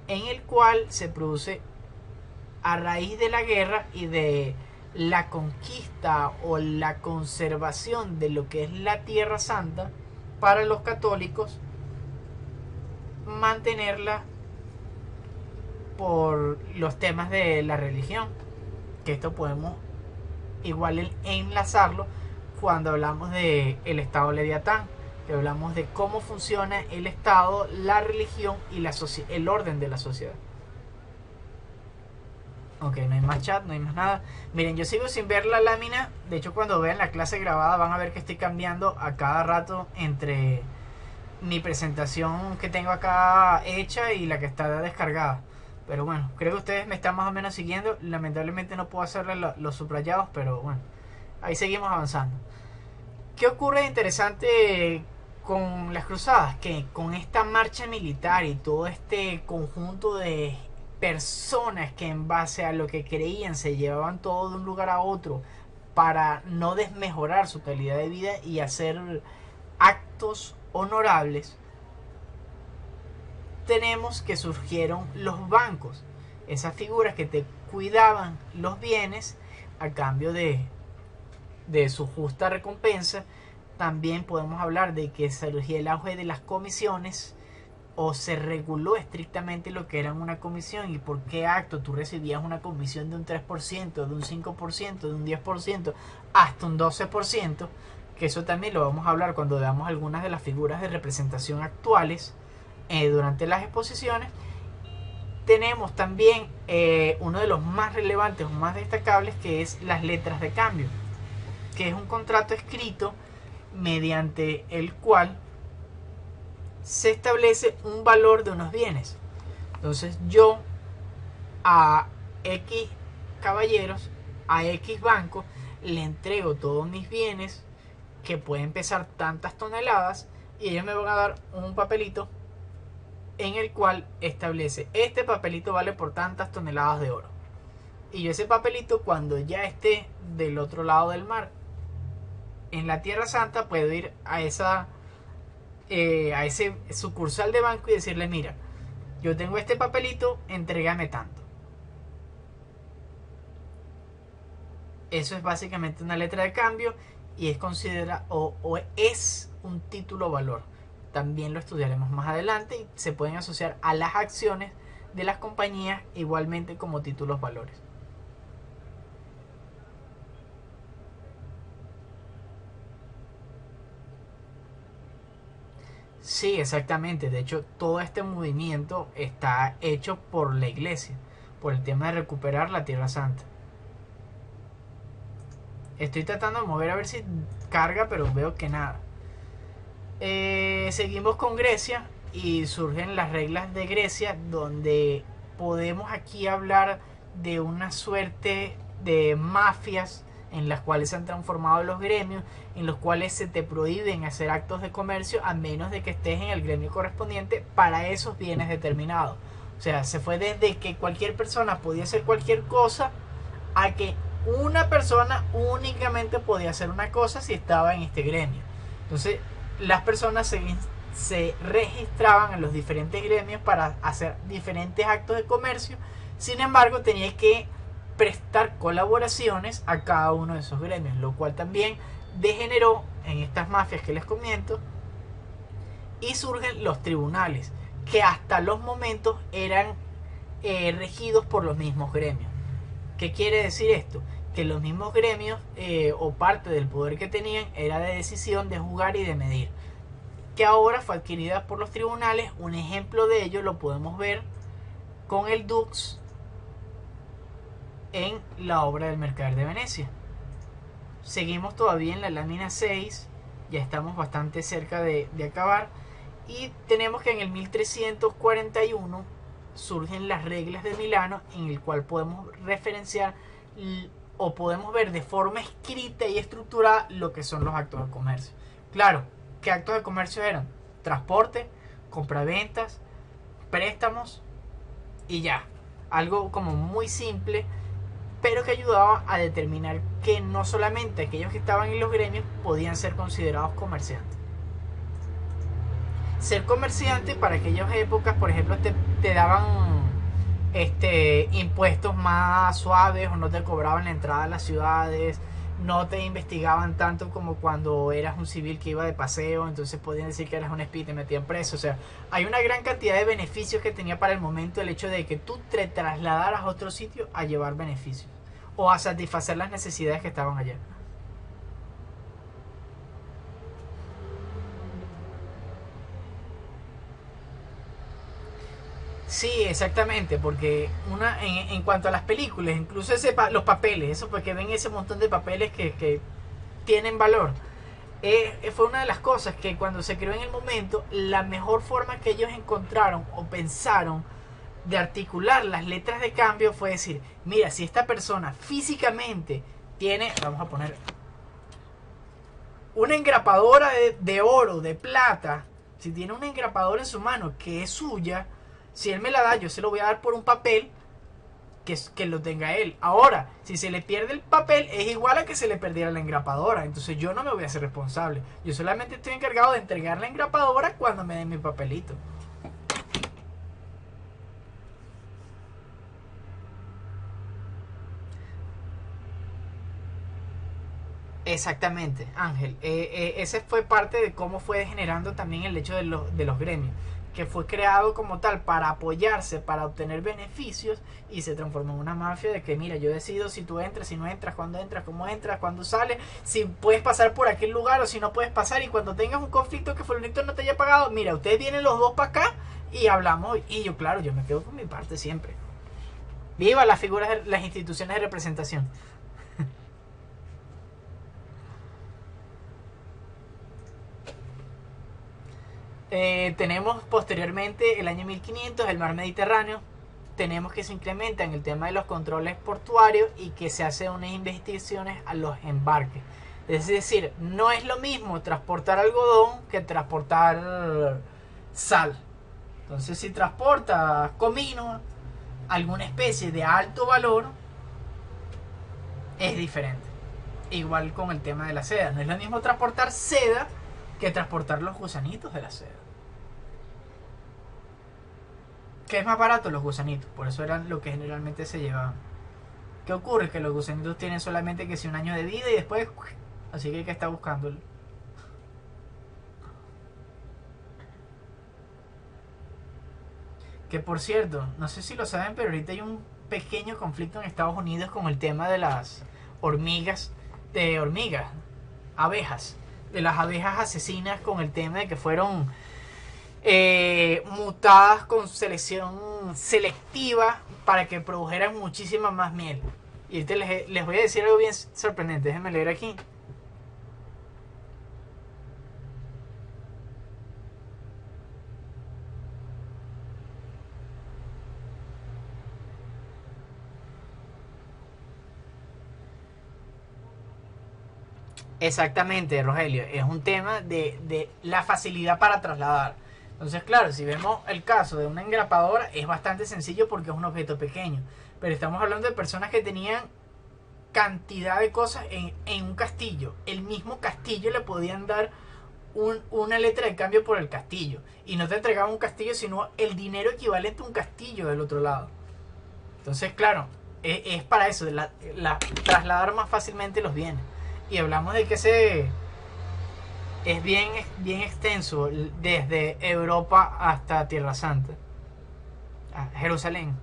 A: en el cual se produce a raíz de la guerra y de la conquista o la conservación de lo que es la Tierra Santa para los católicos, mantenerla por los temas de la religión, que esto podemos igual enlazarlo cuando hablamos de el Estado Leviatán, que hablamos de cómo funciona el Estado, la religión y el orden de la sociedad. Ok, no hay más chat, no hay más nada. Miren, yo sigo sin ver la lámina. De hecho, cuando vean la clase grabada van a ver que estoy cambiando a cada rato entre mi presentación que tengo acá hecha y la que está descargada. Pero bueno, creo que ustedes me están más o menos siguiendo. Lamentablemente no puedo hacerle los subrayados, pero bueno, ahí seguimos avanzando. ¿Qué ocurre de interesante con las cruzadas? Que con esta marcha militar y todo este conjunto de personas que en base a lo que creían se llevaban todo de un lugar a otro para no desmejorar su calidad de vida y hacer actos honorables, tenemos que surgieron los bancos, esas figuras que te cuidaban los bienes a cambio de su justa recompensa. También podemos hablar de que surgió el auge de las comisiones, o se reguló estrictamente lo que era una comisión y por qué acto tú recibías una comisión de un 3%, de un 5%, de un 10%, hasta un 12%, que eso también lo vamos a hablar cuando veamos algunas de las figuras de representación actuales durante las exposiciones. tenemos también uno de los más relevantes o más destacables, que es las letras de cambio, que es un contrato escrito mediante el cual se establece un valor de unos bienes. Entonces yo a X caballeros, a X banco, le entrego todos mis bienes que pueden pesar tantas toneladas, y ellos me van a dar un papelito en el cual establece: este papelito vale por tantas toneladas de oro. Y yo ese papelito, cuando ya esté del otro lado del mar, en la Tierra Santa, puedo ir a ese sucursal de banco y decirle: mira, yo tengo este papelito, entrégame tanto. Eso es básicamente una letra de cambio, y es considerado o es un título valor. También lo estudiaremos más adelante, y se pueden asociar a las acciones de las compañías igualmente como títulos valores. Sí, exactamente. De hecho, todo este movimiento está hecho por la iglesia, por el tema de recuperar la Tierra Santa. Estoy tratando de mover a ver si carga, pero veo que nada. Seguimos con Grecia y surgen las reglas de Grecia, donde podemos aquí hablar de una suerte de mafias en las cuales se han transformado los gremios, en los cuales se te prohíben hacer actos de comercio a menos de que estés en el gremio correspondiente para esos bienes determinados. O sea, se fue desde que cualquier persona podía hacer cualquier cosa a que una persona únicamente podía hacer una cosa si estaba en este gremio. Entonces, las personas se registraban en los diferentes gremios para hacer diferentes actos de comercio. Sin embargo, tenía que prestar colaboraciones a cada uno de esos gremios, lo cual también degeneró en estas mafias que les comento, y surgen los tribunales, que hasta los momentos eran regidos por los mismos gremios. ¿Qué quiere decir esto? Que los mismos gremios o parte del poder que tenían era de decisión, de juzgar y de medir, que ahora fue adquirida por los tribunales. Un ejemplo de ello lo podemos ver con el Dux en la obra del Mercader de Venecia. Seguimos todavía en la lámina 6, ya estamos bastante cerca de acabar, y tenemos que en el 1341 surgen las reglas de Milano, en el cual podemos referenciar o podemos ver de forma escrita y estructurada lo que son los actos de comercio. Claro, ¿qué actos de comercio eran? Transporte, compraventas, préstamos y ya. Algo como muy simple, pero que ayudaba a determinar que no solamente aquellos que estaban en los gremios podían ser considerados comerciantes. Ser comerciante para aquellas épocas, por ejemplo, te daban impuestos más suaves, o no te cobraban la entrada a las ciudades, no te investigaban tanto como cuando eras un civil que iba de paseo, entonces podían decir que eras un espía y te metían preso. O sea, hay una gran cantidad de beneficios que tenía para el momento el hecho de que tú te trasladaras a otro sitio a llevar beneficios o a satisfacer las necesidades que estaban allá. Sí, exactamente, porque en cuanto a las películas, incluso los papeles, eso porque ven ese montón de papeles que tienen valor. Fue una de las cosas que cuando se creó en el momento, la mejor forma que ellos encontraron o pensaron de articular las letras de cambio fue decir: mira, si esta persona físicamente tiene, vamos a poner, una engrapadora de oro, de plata, si tiene una engrapadora en su mano que es suya, si él me la da, yo se lo voy a dar por un papel que lo tenga él. Ahora, si se le pierde el papel, es igual a que se le perdiera la engrapadora. Entonces yo no me voy a hacer responsable. Yo solamente estoy encargado de entregar la engrapadora cuando me den mi papelito. Exactamente, Ángel. Ese fue parte de cómo fue generando también el hecho de los gremios. que fue creado como tal para apoyarse, para obtener beneficios, y se transformó en una mafia de que mira, yo decido si tú entras, si no entras, cuándo entras, cómo entras, cuándo sales, si puedes pasar por aquel lugar o si no puedes pasar, y cuando tengas un conflicto que fulanito no te haya pagado, mira, ustedes vienen los dos para acá y hablamos, y yo claro, yo me quedo con mi parte siempre. Viva las figuras, las instituciones de representación. Tenemos posteriormente el año 1500 el mar Mediterráneo. Tenemos que se incrementa en el tema de los controles portuarios y que se hacen unas investigaciones a los embarques. Es decir, no es lo mismo transportar algodón que transportar sal. Entonces, si transporta comino, alguna especie de alto valor, es diferente. Igual con el tema de la seda. No es lo mismo transportar seda que transportar los gusanitos de la seda. ¿Qué es más barato? Los gusanitos. Por eso eran lo que generalmente se llevaban. ¿Qué ocurre? Que los gusanitos tienen solamente que si un año de vida y después... Así que hay que estar buscándolo. Que por cierto, no sé si lo saben, pero ahorita hay un pequeño conflicto en Estados Unidos con el tema de las hormigas. De hormigas. Abejas. De las abejas asesinas, con el tema de que fueron mutadas con selección selectiva para que produjeran muchísima más miel. Y ahorita les voy a decir algo bien sorprendente. Déjenme leer aquí. Exactamente, Rogelio. Es un tema de la facilidad para trasladar. Entonces, claro, si vemos el caso de una engrapadora, es bastante sencillo porque es un objeto pequeño. Pero estamos hablando de personas que tenían cantidad de cosas en un castillo. El mismo castillo le podían dar una letra de cambio por el castillo. Y no te entregaban un castillo, sino el dinero equivalente a un castillo del otro lado. Entonces, claro, es para eso, trasladar más fácilmente los bienes. Y hablamos de que es bien extenso desde Europa hasta Tierra Santa, Jerusalén.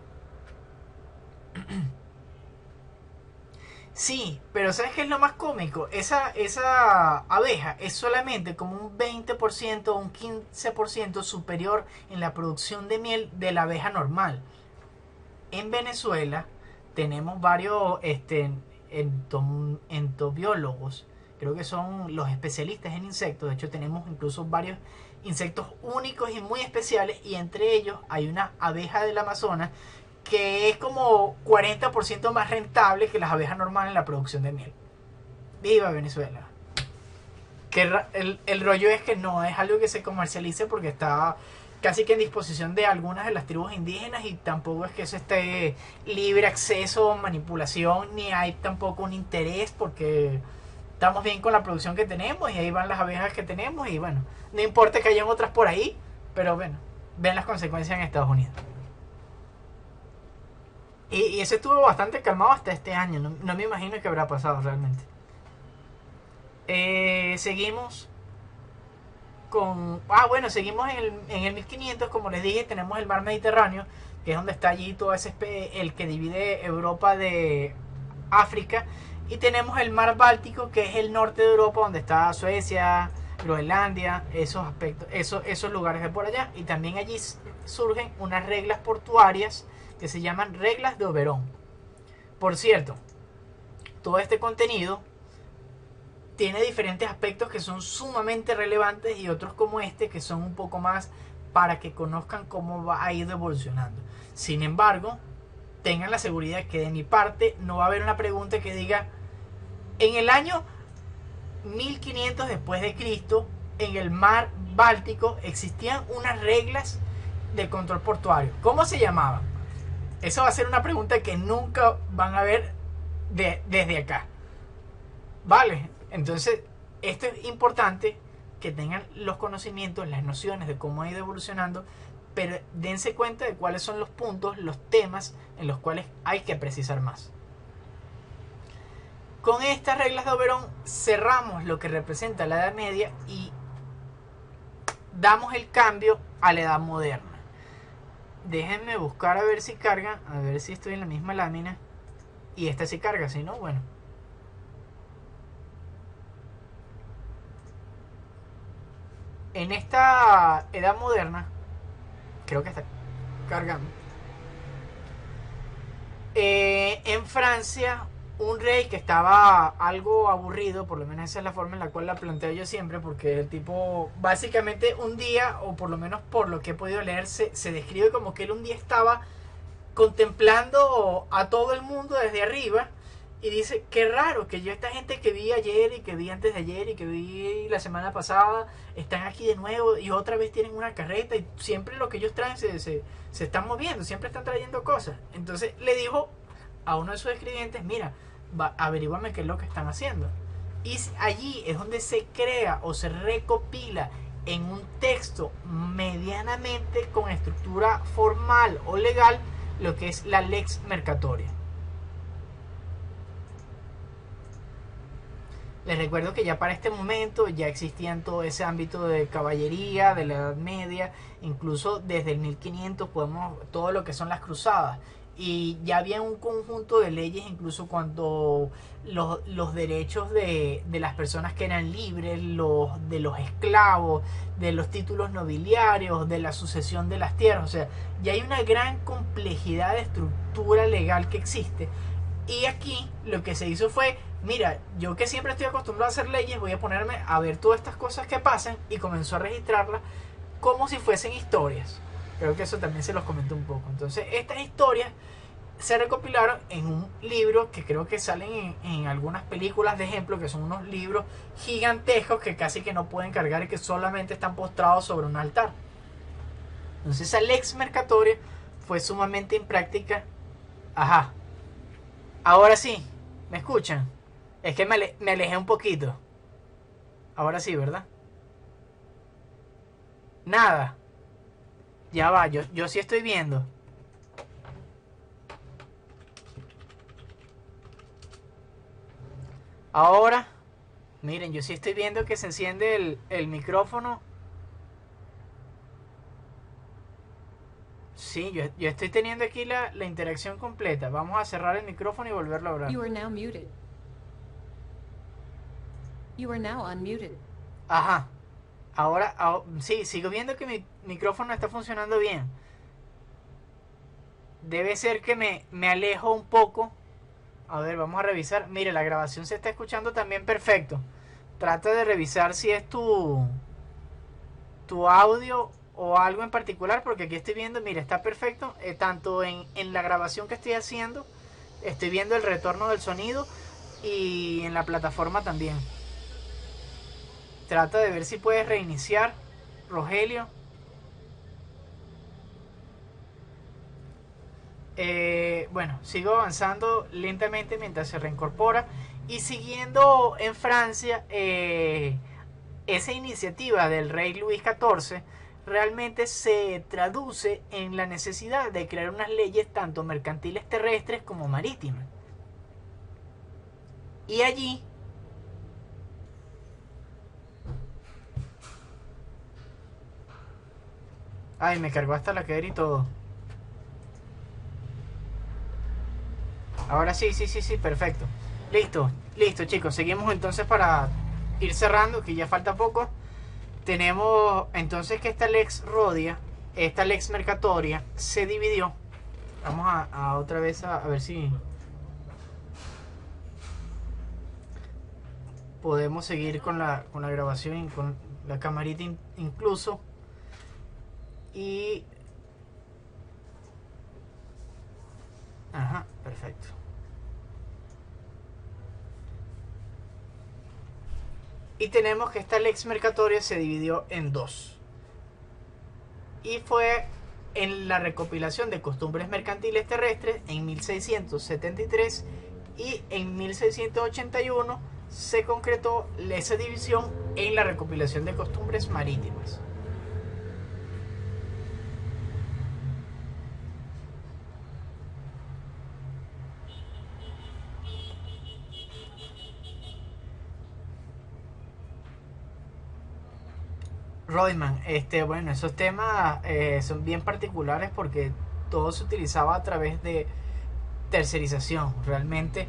A: Sí, pero ¿sabes qué es lo más cómico? Esa abeja es solamente como un 20% o un 15% superior en la producción de miel de la abeja normal. En Venezuela tenemos varios entobiólogos, creo que son los especialistas en insectos. De hecho, tenemos incluso varios insectos únicos y muy especiales, y entre ellos hay una abeja del Amazonas que es como 40% más rentable que las abejas normales en la producción de miel. ¡Viva Venezuela! Que el rollo es que no es algo que se comercialice porque está casi que en disposición de algunas de las tribus indígenas, y tampoco es que eso esté libre acceso o manipulación, ni hay tampoco un interés, porque estamos bien con la producción que tenemos y ahí van las abejas que tenemos, y bueno, no importa que hayan otras por ahí, pero bueno, ven las consecuencias en Estados Unidos. Y eso estuvo bastante calmado hasta este año, no me imagino qué habrá pasado realmente. Seguimos bueno, seguimos en el 1500, como les dije, tenemos el mar Mediterráneo, que es donde está allí todo el que divide Europa de África, y tenemos el mar Báltico, que es el norte de Europa, donde está Suecia, Groenlandia, esos aspectos, esos lugares de por allá, y también allí surgen unas reglas portuarias que se llaman reglas de Oberón. Por cierto, todo este contenido tiene diferentes aspectos que son sumamente relevantes, y otros como este que son un poco más para que conozcan cómo ha ido evolucionando. Sin embargo, tengan la seguridad que de mi parte no va a haber una pregunta que diga: en el año 1500 después de Cristo, en el mar Báltico existían unas reglas de control portuario. ¿Cómo se llamaban? Eso va a ser una pregunta que nunca van a ver desde acá. Vale, entonces esto es importante, que tengan los conocimientos, las nociones de cómo ha ido evolucionando, pero dense cuenta de cuáles son los puntos, los temas en los cuales hay que precisar más. Con estas reglas de Oberón cerramos lo que representa la Edad Media, y damos el cambio a la edad moderna. Déjenme buscar a ver si carga, a ver si estoy en la misma lámina. Y esta sí carga, si no, bueno. En esta edad moderna, creo que está cargando. En Francia, un rey que estaba algo aburrido, por lo menos esa es la forma en la cual la planteo yo siempre, porque el tipo básicamente un día, o por lo menos por lo que he podido leer, se describe como que él un día estaba contemplando a todo el mundo desde arriba y dice, qué raro que yo esta gente que vi ayer y que vi antes de ayer y que vi la semana pasada están aquí de nuevo y otra vez tienen una carreta y siempre lo que ellos traen se están moviendo, siempre están trayendo cosas. Entonces le dijo a uno de sus escribientes, mira, averíguame qué es lo que están haciendo. Y allí es donde se crea o se recopila en un texto medianamente con estructura formal o legal lo que es la Lex Mercatoria. Les recuerdo que ya para este momento ya existía en todo ese ámbito de caballería, de la Edad Media, incluso desde el 1500 podemos todo lo que son las cruzadas. Y ya había un conjunto de leyes, incluso cuando los derechos de las personas que eran libres, de los esclavos, de los títulos nobiliarios, de la sucesión de las tierras. O sea, ya hay una gran complejidad de estructura legal que existe. Y aquí lo que se hizo fue, mira, yo que siempre estoy acostumbrado a hacer leyes, voy a ponerme a ver todas estas cosas que pasan, y comenzó a registrarlas como si fuesen historias. Creo que eso también se los comenté un poco. Entonces, estas historias se recopilaron en un libro que creo que salen en algunas películas de ejemplo, que son unos libros gigantescos que casi que no pueden cargar y que solamente están postrados sobre un altar. Entonces, esa Lex Mercatoria fue sumamente impráctica. Ajá. Ahora sí, ¿me escuchan? Es que me alejé un poquito. Ahora sí, ¿verdad? Nada. Ya va, yo sí estoy viendo. Ahora, miren, yo sí estoy viendo que se enciende el micrófono. Sí, yo estoy teniendo aquí la interacción completa. Vamos a cerrar el micrófono y volverlo a hablar.
B: You are now muted. You are now unmuted.
A: Ajá. Ahora, sí, sigo viendo que mi micrófono está funcionando bien. Debe ser que me alejo un poco. A ver, vamos a revisar. Mire, la grabación se está escuchando también perfecto. Trata de revisar si es tu audio o algo en particular, porque aquí estoy viendo, mire, está perfecto. Tanto en la grabación que estoy haciendo, estoy viendo el retorno del sonido, y en la plataforma también. Trata de ver si puedes reiniciar, Rogelio. Bueno, sigo avanzando lentamente mientras se reincorpora. Y siguiendo en Francia, esa iniciativa del rey Luis XIV realmente se traduce en la necesidad de crear unas leyes tanto mercantiles terrestres como marítimas. Y allí ay, me cargó hasta la cadera y todo. Ahora sí, sí, sí, sí, perfecto. Listo, listo, chicos. Seguimos entonces para ir cerrando, que ya falta poco. Tenemos entonces que esta Lex Rodia, esta Lex Mercatoria, se dividió. Vamos a otra vez a ver si podemos seguir con la grabación, con la camarita incluso. Y... ajá, perfecto. Y tenemos que esta Lex Mercatoria se dividió en dos. Y fue en la recopilación de costumbres mercantiles terrestres en 1673, y en 1681 se concretó esa división en la recopilación de costumbres marítimas. Rodman, bueno, esos temas son bien particulares porque todo se utilizaba a través de tercerización. Realmente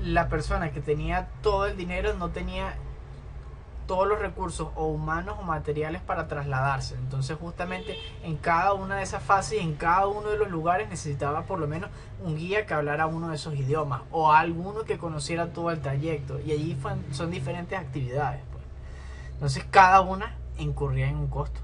A: la persona que tenía todo el dinero no tenía todos los recursos o humanos o materiales para trasladarse. Entonces justamente en cada una de esas fases y en cada uno de los lugares necesitaba por lo menos un guía que hablara uno de esos idiomas o alguno que conociera todo el trayecto. Y allí son diferentes actividades, pues. Entonces cada una incurría en un costo.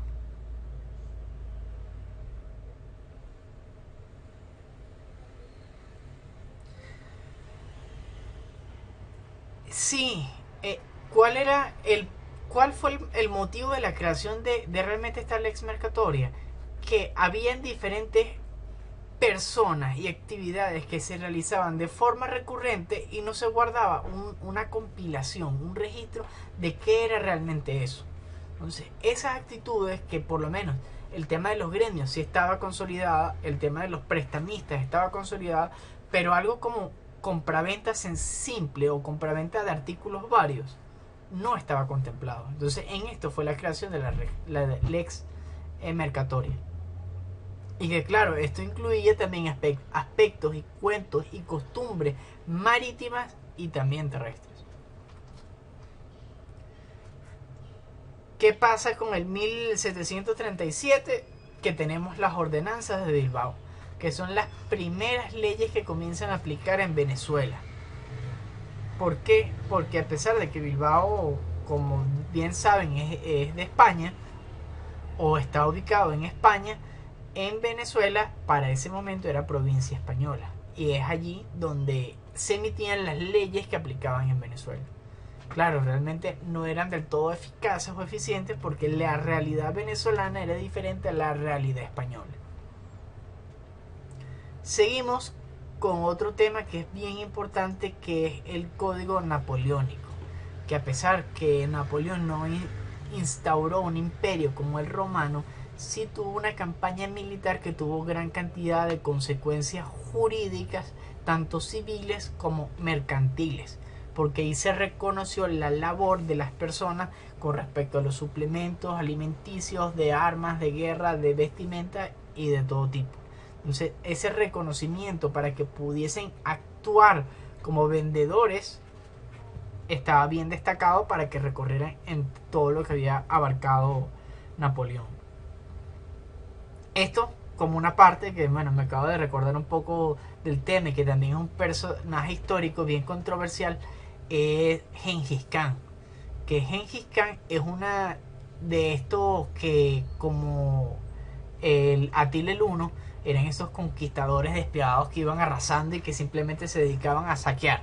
A: Sí, ¿cuál era cuál fue el motivo de la creación de realmente esta Lex Mercatoria? Que habían diferentes personas y actividades que se realizaban de forma recurrente y no se guardaba una compilación, un registro de qué era realmente eso. Entonces, esas actitudes que por lo menos el tema de los gremios sí estaba consolidada, el tema de los prestamistas estaba consolidada, pero algo como compraventas en simple o compraventa de artículos varios no estaba contemplado. Entonces, en esto fue la creación de la Lex Mercatoria. Y que claro, esto incluía también aspectos y cuentos y costumbres marítimas y también terrestres. ¿Qué pasa con el 1737? Que tenemos las ordenanzas de Bilbao, que son las primeras leyes que comienzan a aplicar en Venezuela. ¿Por qué? Porque a pesar de que Bilbao, como bien saben, es de España, o está ubicado en España, en Venezuela para ese momento era provincia española. Y es allí donde se emitían las leyes que aplicaban en Venezuela. Claro, realmente no eran del todo eficaces o eficientes porque la realidad venezolana era diferente a la realidad española. Seguimos con otro tema que es bien importante, que es el código napoleónico, que a pesar que Napoleón no instauró un imperio como el romano, sí tuvo una campaña militar que tuvo gran cantidad de consecuencias jurídicas, tanto civiles como mercantiles, porque ahí se reconoció la labor de las personas con respecto a los suplementos alimenticios, de armas, de guerra, de vestimenta y de todo tipo. Entonces, ese reconocimiento para que pudiesen actuar como vendedores estaba bien destacado para que recorrieran en todo lo que había abarcado Napoleón. Esto como una parte que, bueno, me acabo de recordar un poco del tema y que también es un personaje histórico bien controversial, es Gengis Khan. Que Gengis Khan es una de estos que, como el Atila el Uno, eran esos conquistadores despiadados que iban arrasando y que simplemente se dedicaban a saquear.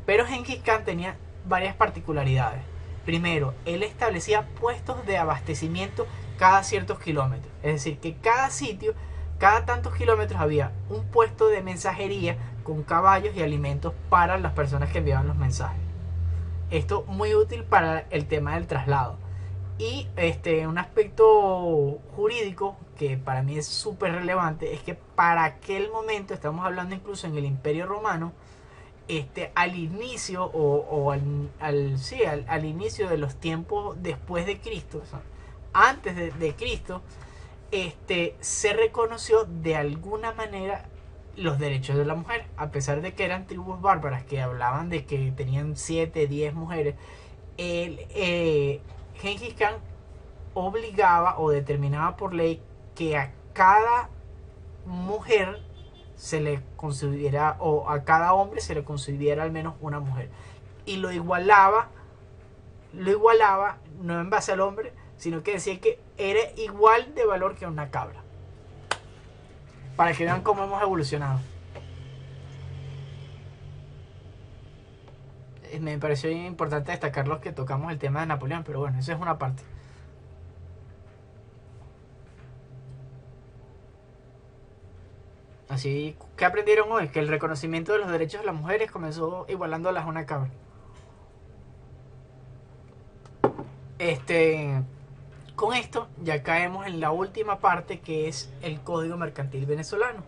A: Pero Gengis Khan tenía varias particularidades. Primero, él establecía puestos de abastecimiento cada ciertos kilómetros. Es decir, que cada sitio, cada tantos kilómetros había un puesto de mensajería con caballos y alimentos para las personas que enviaban los mensajes. Esto muy útil para el tema del traslado. Y un aspecto jurídico que para mí es súper relevante es que para aquel momento, estamos hablando incluso en el Imperio Romano, al inicio al inicio de los tiempos después de Cristo, o sea, antes de Cristo, se reconoció de alguna manera los derechos de la mujer, a pesar de que eran tribus bárbaras que hablaban de que tenían 7, 10 mujeres. Gengis Khan obligaba o determinaba por ley que a cada mujer se le considera, o a cada hombre se le considera al menos una mujer, y lo igualaba no en base al hombre, sino que decía que era igual de valor que una cabra, para que vean cómo hemos evolucionado. Me pareció importante destacar los que tocamos el tema de Napoleón, pero bueno, eso es una parte. Así que aprendieron hoy que el reconocimiento de los derechos de las mujeres comenzó igualándolas a una cabra. Con esto ya caemos en la última parte, que es el Código Mercantil Venezolano,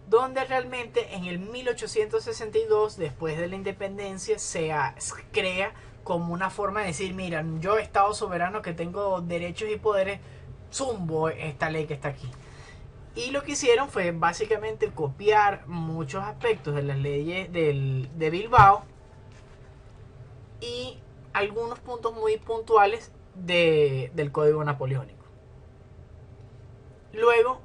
A: donde realmente en el 1862, después de la independencia, se crea como una forma de decir, mira, yo Estado soberano que tengo derechos y poderes, zumbo esta ley que está aquí. Y lo que hicieron fue básicamente copiar muchos aspectos de las leyes de Bilbao y algunos puntos muy puntuales del Código Napoleónico. Luego,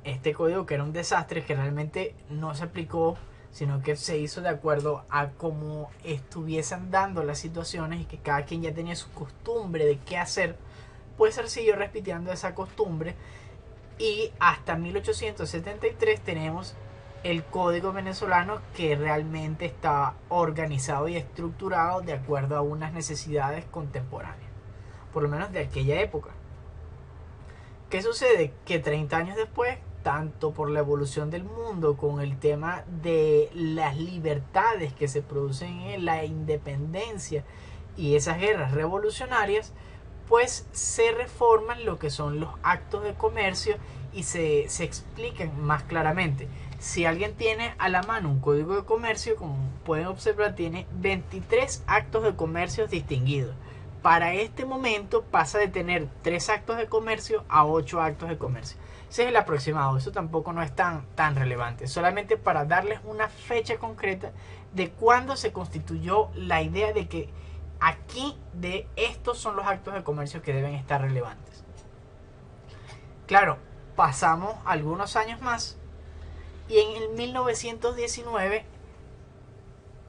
A: este código, que era un desastre, que realmente no se aplicó, sino que se hizo de acuerdo a cómo estuviesen dando las situaciones y que cada quien ya tenía su costumbre de qué hacer, pues se siguió repitiendo esa costumbre. Y hasta 1873 tenemos el Código Venezolano, que realmente está organizado y estructurado de acuerdo a unas necesidades contemporáneas, por lo menos de aquella época. ¿Qué sucede? Que 30 años después, tanto por la evolución del mundo con el tema de las libertades que se producen en la independencia y esas guerras revolucionarias, pues se reforman lo que son los actos de comercio y se explican más claramente. Si alguien tiene a la mano un código de comercio, como pueden observar, tiene 23 actos de comercio distinguidos. Para este momento pasa de tener 3 actos de comercio a 8 actos de comercio. Ese es el aproximado, eso tampoco no es tan relevante, solamente para darles una fecha concreta de cuándo se constituyó la idea de que aquí de estos son los actos de comercio que deben estar relevantes. Claro, pasamos algunos años más y en el 1919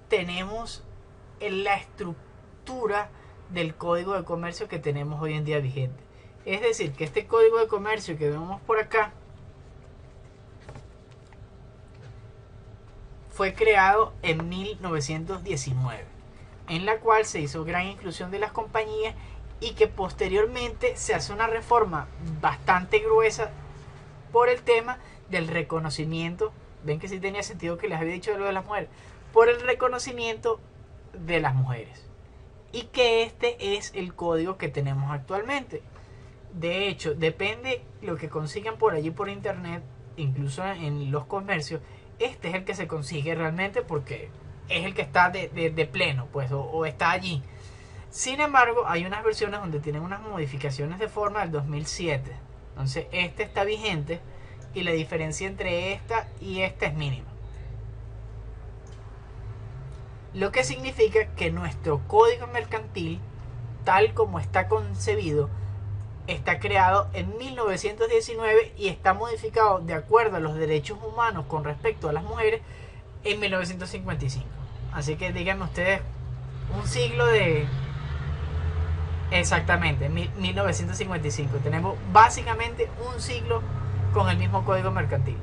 A: tenemos la estructura del Código de Comercio que tenemos hoy en día vigente. Es decir, que este Código de Comercio que vemos por acá fue creado en 1919, en la cual se hizo gran inclusión de las compañías y que posteriormente se hace una reforma bastante gruesa por el tema del reconocimiento. Ven que sí tenía sentido que les había dicho lo de las mujeres, por el reconocimiento de las mujeres, y que este es el código que tenemos actualmente. De hecho, depende lo que consigan por allí por internet, incluso en los comercios, este es el que se consigue realmente porque es el que está de pleno, pues, o está allí. Sin embargo, hay unas versiones donde tienen unas modificaciones de forma del 2007. Entonces, este está vigente y la diferencia entre esta y esta es mínima. Lo que significa que nuestro código mercantil, tal como está concebido, está creado en 1919 y está modificado de acuerdo a los derechos humanos con respecto a las mujeres en 1955. Así que díganme ustedes, un siglo de... Exactamente, 1955. Tenemos básicamente un siglo con el mismo código mercantil.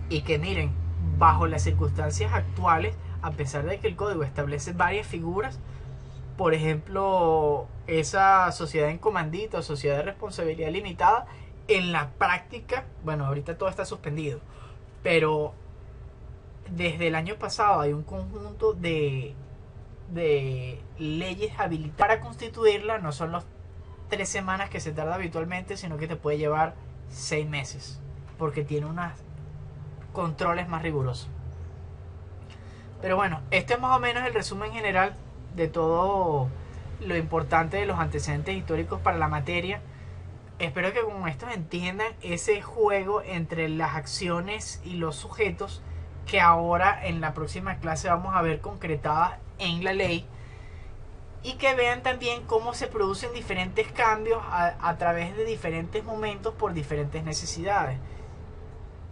A: Y que miren, bajo las circunstancias actuales, a pesar de que el código establece varias figuras, por ejemplo, esa sociedad en comandita o sociedad de responsabilidad limitada, en la práctica, bueno, ahorita todo está suspendido, pero desde el año pasado hay un conjunto de leyes habilitadas para constituirla. No son los 3 semanas que se tarda habitualmente, sino que te puede llevar 6 meses, porque tiene unos controles más rigurosos. Pero bueno, este es más o menos el resumen general de todo lo importante de los antecedentes históricos para la materia. Espero que con esto entiendan ese juego entre las acciones y los sujetos que ahora en la próxima clase vamos a ver concretadas en la ley, y que vean también cómo se producen diferentes cambios a través de diferentes momentos por diferentes necesidades,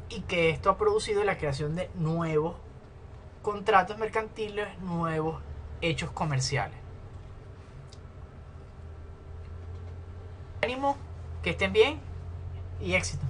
A: y que esto ha producido la creación de nuevos contratos mercantiles, nuevos hechos comerciales. Ánimo, que estén bien y éxito.